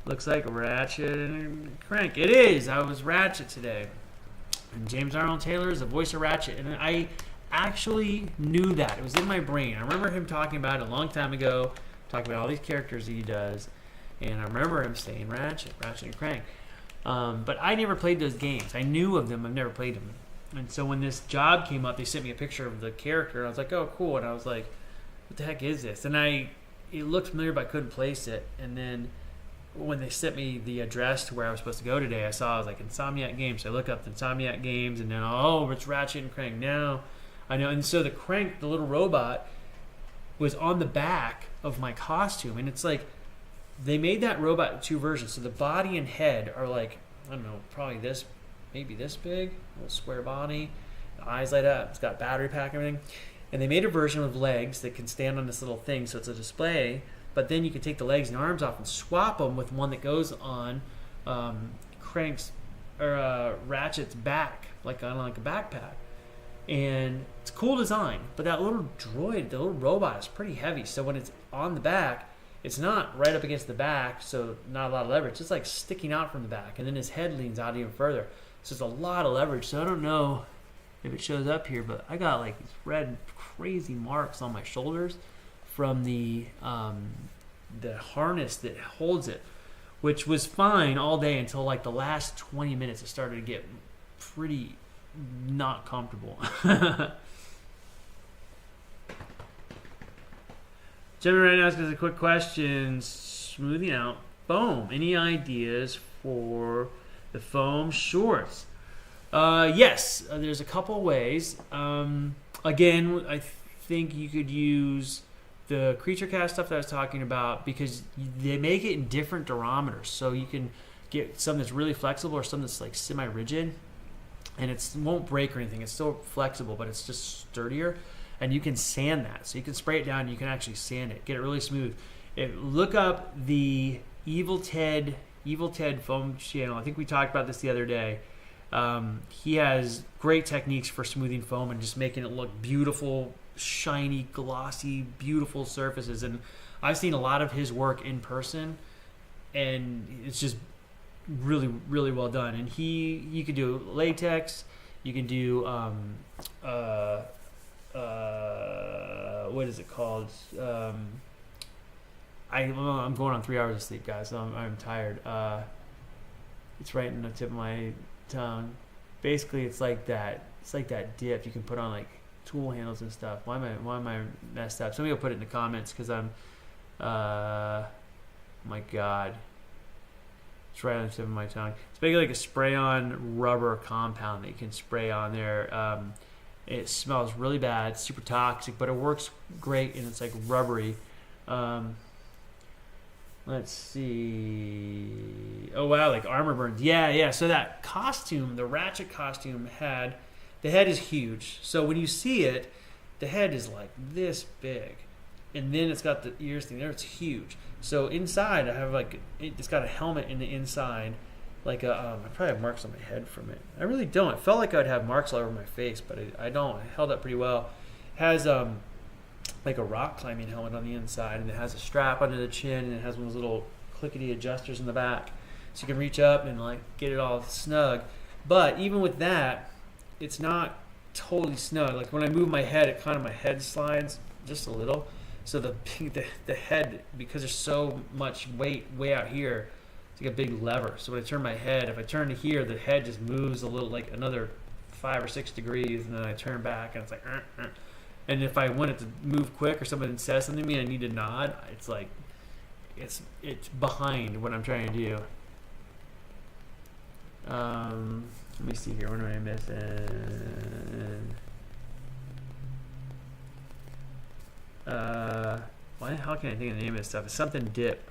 Looks like Ratchet and Crank. It is. I was Ratchet today. And James Arnold Taylor is the voice of Ratchet. And I actually knew that. It was in my brain. I remember him talking about it a long time ago, talking about all these characters that he does. And I remember him saying Ratchet and Crank. But I never played those games. I knew of them. I've never played them. And so when this job came up, they sent me a picture of the character. I was like, oh, cool. And I was like, what the heck is this? And it looked familiar, but I couldn't place it. And then when they sent me the address to where I was supposed to go today, I saw, I was like, Insomniac Games. So I look up the Insomniac Games, and then, oh, it's Ratchet and Crank now. I know. And so the Crank, the little robot, was on the back of my costume. And it's like, they made that robot in 2 versions. So the body and head are like, I don't know, probably this, maybe this big, a little square body. The eyes light up. It's got battery pack and everything. And they made a version with legs that can stand on this little thing. So it's a display. But then you can take the legs and arms off and swap them with one that goes on Crank's or Ratchet's back, like on like a backpack. And it's a cool design, but that little droid, the little robot, is pretty heavy. So when it's on the back, it's not right up against the back, so not a lot of leverage. It's like sticking out from the back, and then his head leans out even further. So it's a lot of leverage. So I don't know if it shows up here, but I got like these red crazy marks on my shoulders from the harness that holds it, which was fine all day until like the last 20 minutes. It started to get pretty not comfortable. Jimmy right now asks us a quick question. Smoothing out foam. Any ideas for the foam shorts? Yes, there's a couple ways. Again, I think you could use the creature cast stuff that I was talking about, because they make it in different durometers. So you can get something that's really flexible or something that's like semi-rigid, and it won't break or anything. It's still flexible, but it's just sturdier. And you can sand that. So you can spray it down and you can actually sand it, get it really smooth. Look up the Evil Ted foam channel. I think we talked about this the other day. He has great techniques for smoothing foam and just making it look beautiful, shiny, glossy, beautiful surfaces. And I've seen a lot of his work in person, and it's just really, really well done. And you can do latex, you can do what is it called? I'm going on 3 hours of sleep, guys. So I'm tired. It's right in the tip of my tongue. Basically, it's like that. It's like that dip you can put on like tool handles and stuff. Why am I messed up? Somebody will put it in the comments, because I'm. My God. It's right on the tip of my tongue. It's basically like a spray-on rubber compound that you can spray on there. It smells really bad, it's super toxic, but it works great, and it's like rubbery. Let's see. Oh wow, like armor burns. Yeah. So that costume, the Ratchet costume, the head is huge. So when you see it, the head is like this big, and then it's got the ears thing there. It's huge. So inside, I have like it's got a helmet in the inside. Like I probably have marks on my head from it. I really don't. It felt like I'd have marks all over my face, but I don't. It held up pretty well. It has like a rock climbing helmet on the inside, and it has a strap under the chin, and it has one of those little clickety adjusters in the back, so you can reach up and like get it all snug. But even with that, it's not totally snug. Like when I move my head, my head slides just a little. So the head, because there's so much weight way out here, it's like a big lever. So when I turn my head, if I turn to here, the head just moves a little, like another 5 or 6 degrees, and then I turn back, and it's like, And if I want it to move quick, or someone says something to me and I need to nod, it's like, it's behind what I'm trying to do. Let me see here. What am I missing? How can I think of the name of this stuff? It's something dip.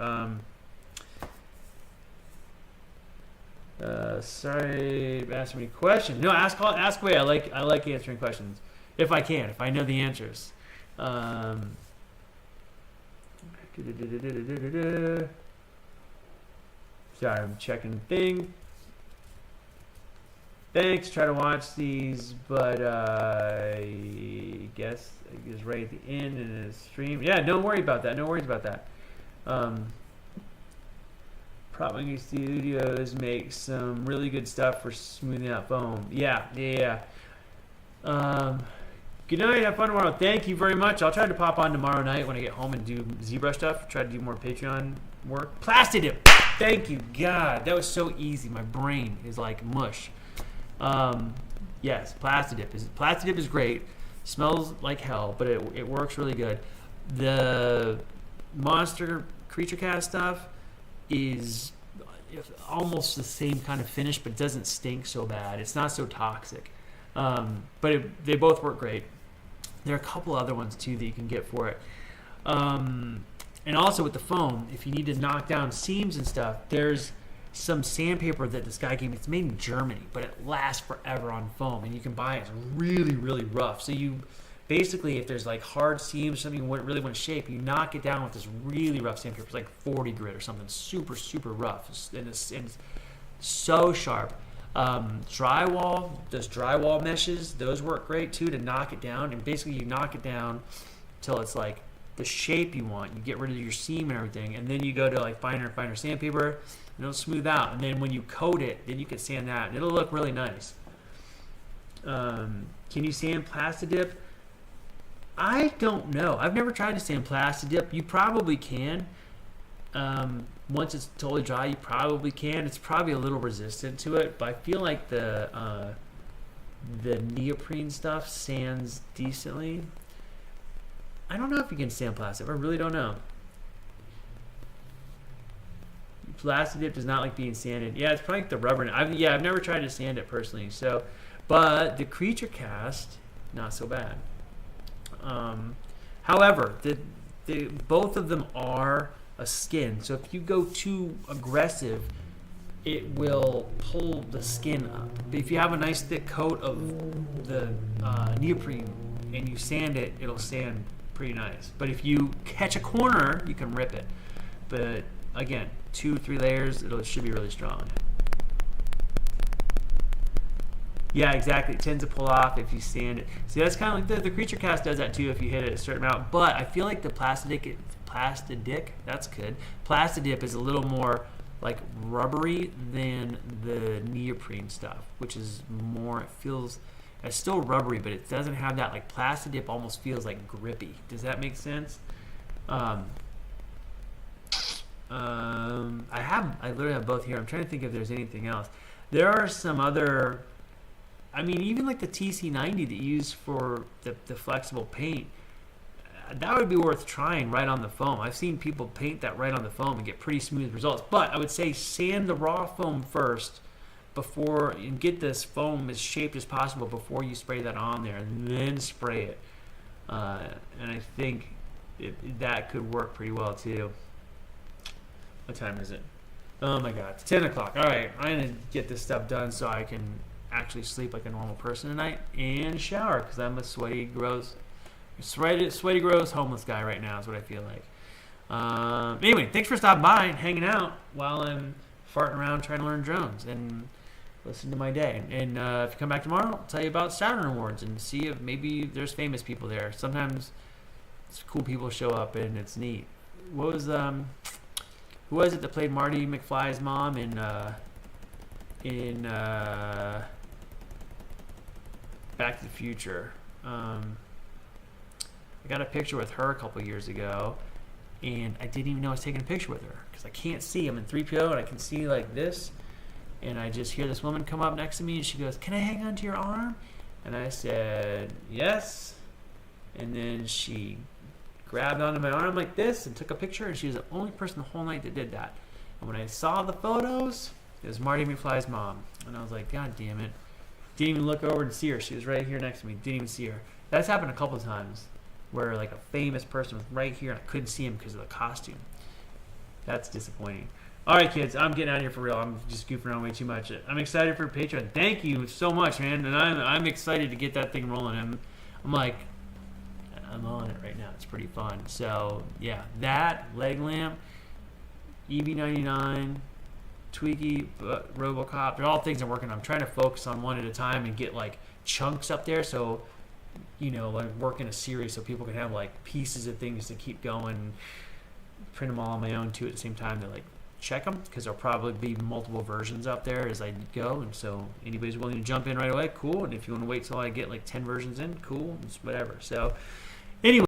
Sorry, ask me questions. No, ask away. I like answering questions if I can, if I know the answers. Sorry, I'm checking the thing. Thanks. Try to watch these, but I guess it's right at the end in the stream. Yeah, don't worry about that. No worries about that. Probably Studios make some really good stuff for smoothing out foam. Yeah. Good night. Have fun tomorrow. Thank you very much. I'll try to pop on tomorrow night when I get home and do ZBrush stuff. Try to do more Patreon work. Plastidip. Thank you. God, that was so easy. My brain is like mush. Yes, Plastidip is great. Smells like hell, but it works really good. The monster creature cast stuff, is almost the same kind of finish, but it doesn't stink so bad. It's not so toxic. But they both work great. There are a couple other ones too that you can get for it. And also with the foam, if you need to knock down seams and stuff, there's some sandpaper that this guy gave me. It's made in Germany, but it lasts forever on foam, and you can buy it. It's really, really rough. So you basically, if there's like hard seams, something you really want to shape, you knock it down with this really rough sandpaper. It's like 40 grit or something, super, super rough, and it's so sharp. Drywall meshes, those work great too to knock it down. And basically, you knock it down till it's like the shape you want. You get rid of your seam and everything, and then you go to like finer and finer sandpaper, and it'll smooth out. And then when you coat it, then you can sand that, and it'll look really nice. Can you sand Plastidip? I don't know. I've never tried to sand Plastidip. You probably can. Once it's totally dry, you probably can. It's probably a little resistant to it, but I feel like the neoprene stuff sands decently. I don't know if you can sand Plastidip. I really don't know. Plastidip does not like being sanded. Yeah, it's probably like the rubber. I've never tried to sand it personally. So, but the Creature Cast, not so bad. However, both of them are a skin. So if you go too aggressive, it will pull the skin up. But if you have a nice thick coat of the neoprene and you sand it, it'll sand pretty nice. But if you catch a corner, you can rip it. But again, 2-3 layers, it should be really strong. Yeah, exactly. It tends to pull off if you sand it. See, that's kind of like the Creature Cast does that too if you hit it a certain amount. But I feel like the Plastidip, that's good. Plastidip is a little more like rubbery than the neoprene stuff, which is more, it's still rubbery, but it doesn't have that, like Plastidip almost feels like grippy. Does that make sense? I literally have both here. I'm trying to think if there's anything else. There are some other, I mean, even like the TC90 that you use for the flexible paint, that would be worth trying right on the foam. I've seen people paint that right on the foam and get pretty smooth results. But I would say sand the raw foam first before, and get this foam as shaped as possible before you spray that on there, and then spray it. And I think that could work pretty well too. What time is it? Oh my god, it's 10 o'clock. All right, I'm going to get this stuff done so I can actually sleep like a normal person tonight and shower, because I'm a sweaty, gross, homeless guy right now is what I feel like. Anyway, thanks for stopping by and hanging out while I'm farting around trying to learn drones and listen to my day. And if you come back tomorrow, I'll tell you about Saturn Awards and see if maybe there's famous people there. Sometimes cool people show up and it's neat. Who was it that played Marty McFly's mom in Back to the Future? I got a picture with her a couple years ago, and I didn't even know I was taking a picture with her because I can't see. I'm in 3PO and I can see like this, and I just hear this woman come up next to me and she goes, "Can I hang on to your arm?" And I said, "Yes." And then she grabbed onto my arm like this and took a picture, and she was the only person the whole night that did that. And when I saw the photos, it was Marty McFly's mom, and I was like, God damn it. Didn't even look over to see her. She was right here next to me. Didn't even see her. That's happened a couple of times where like a famous person was right here and I couldn't see him because of the costume. That's disappointing. All right, kids, I'm getting out of here for real. I'm just goofing around way too much. I'm excited for Patreon. Thank you so much, man. And I'm excited to get that thing rolling. I'm on it right now. It's pretty fun. So yeah, that leg lamp, EV99, Tweaky, Robocop, they're all things I'm working on. I'm trying to focus on one at a time and get like chunks up there, so like work in a series so people can have like pieces of things to keep going, print them all on my own too at the same time to like check them, because there'll probably be multiple versions up there as I go, and so anybody's willing to jump in right away, cool. And if you want to wait till I get like 10 versions in, cool. It's whatever. So anyway.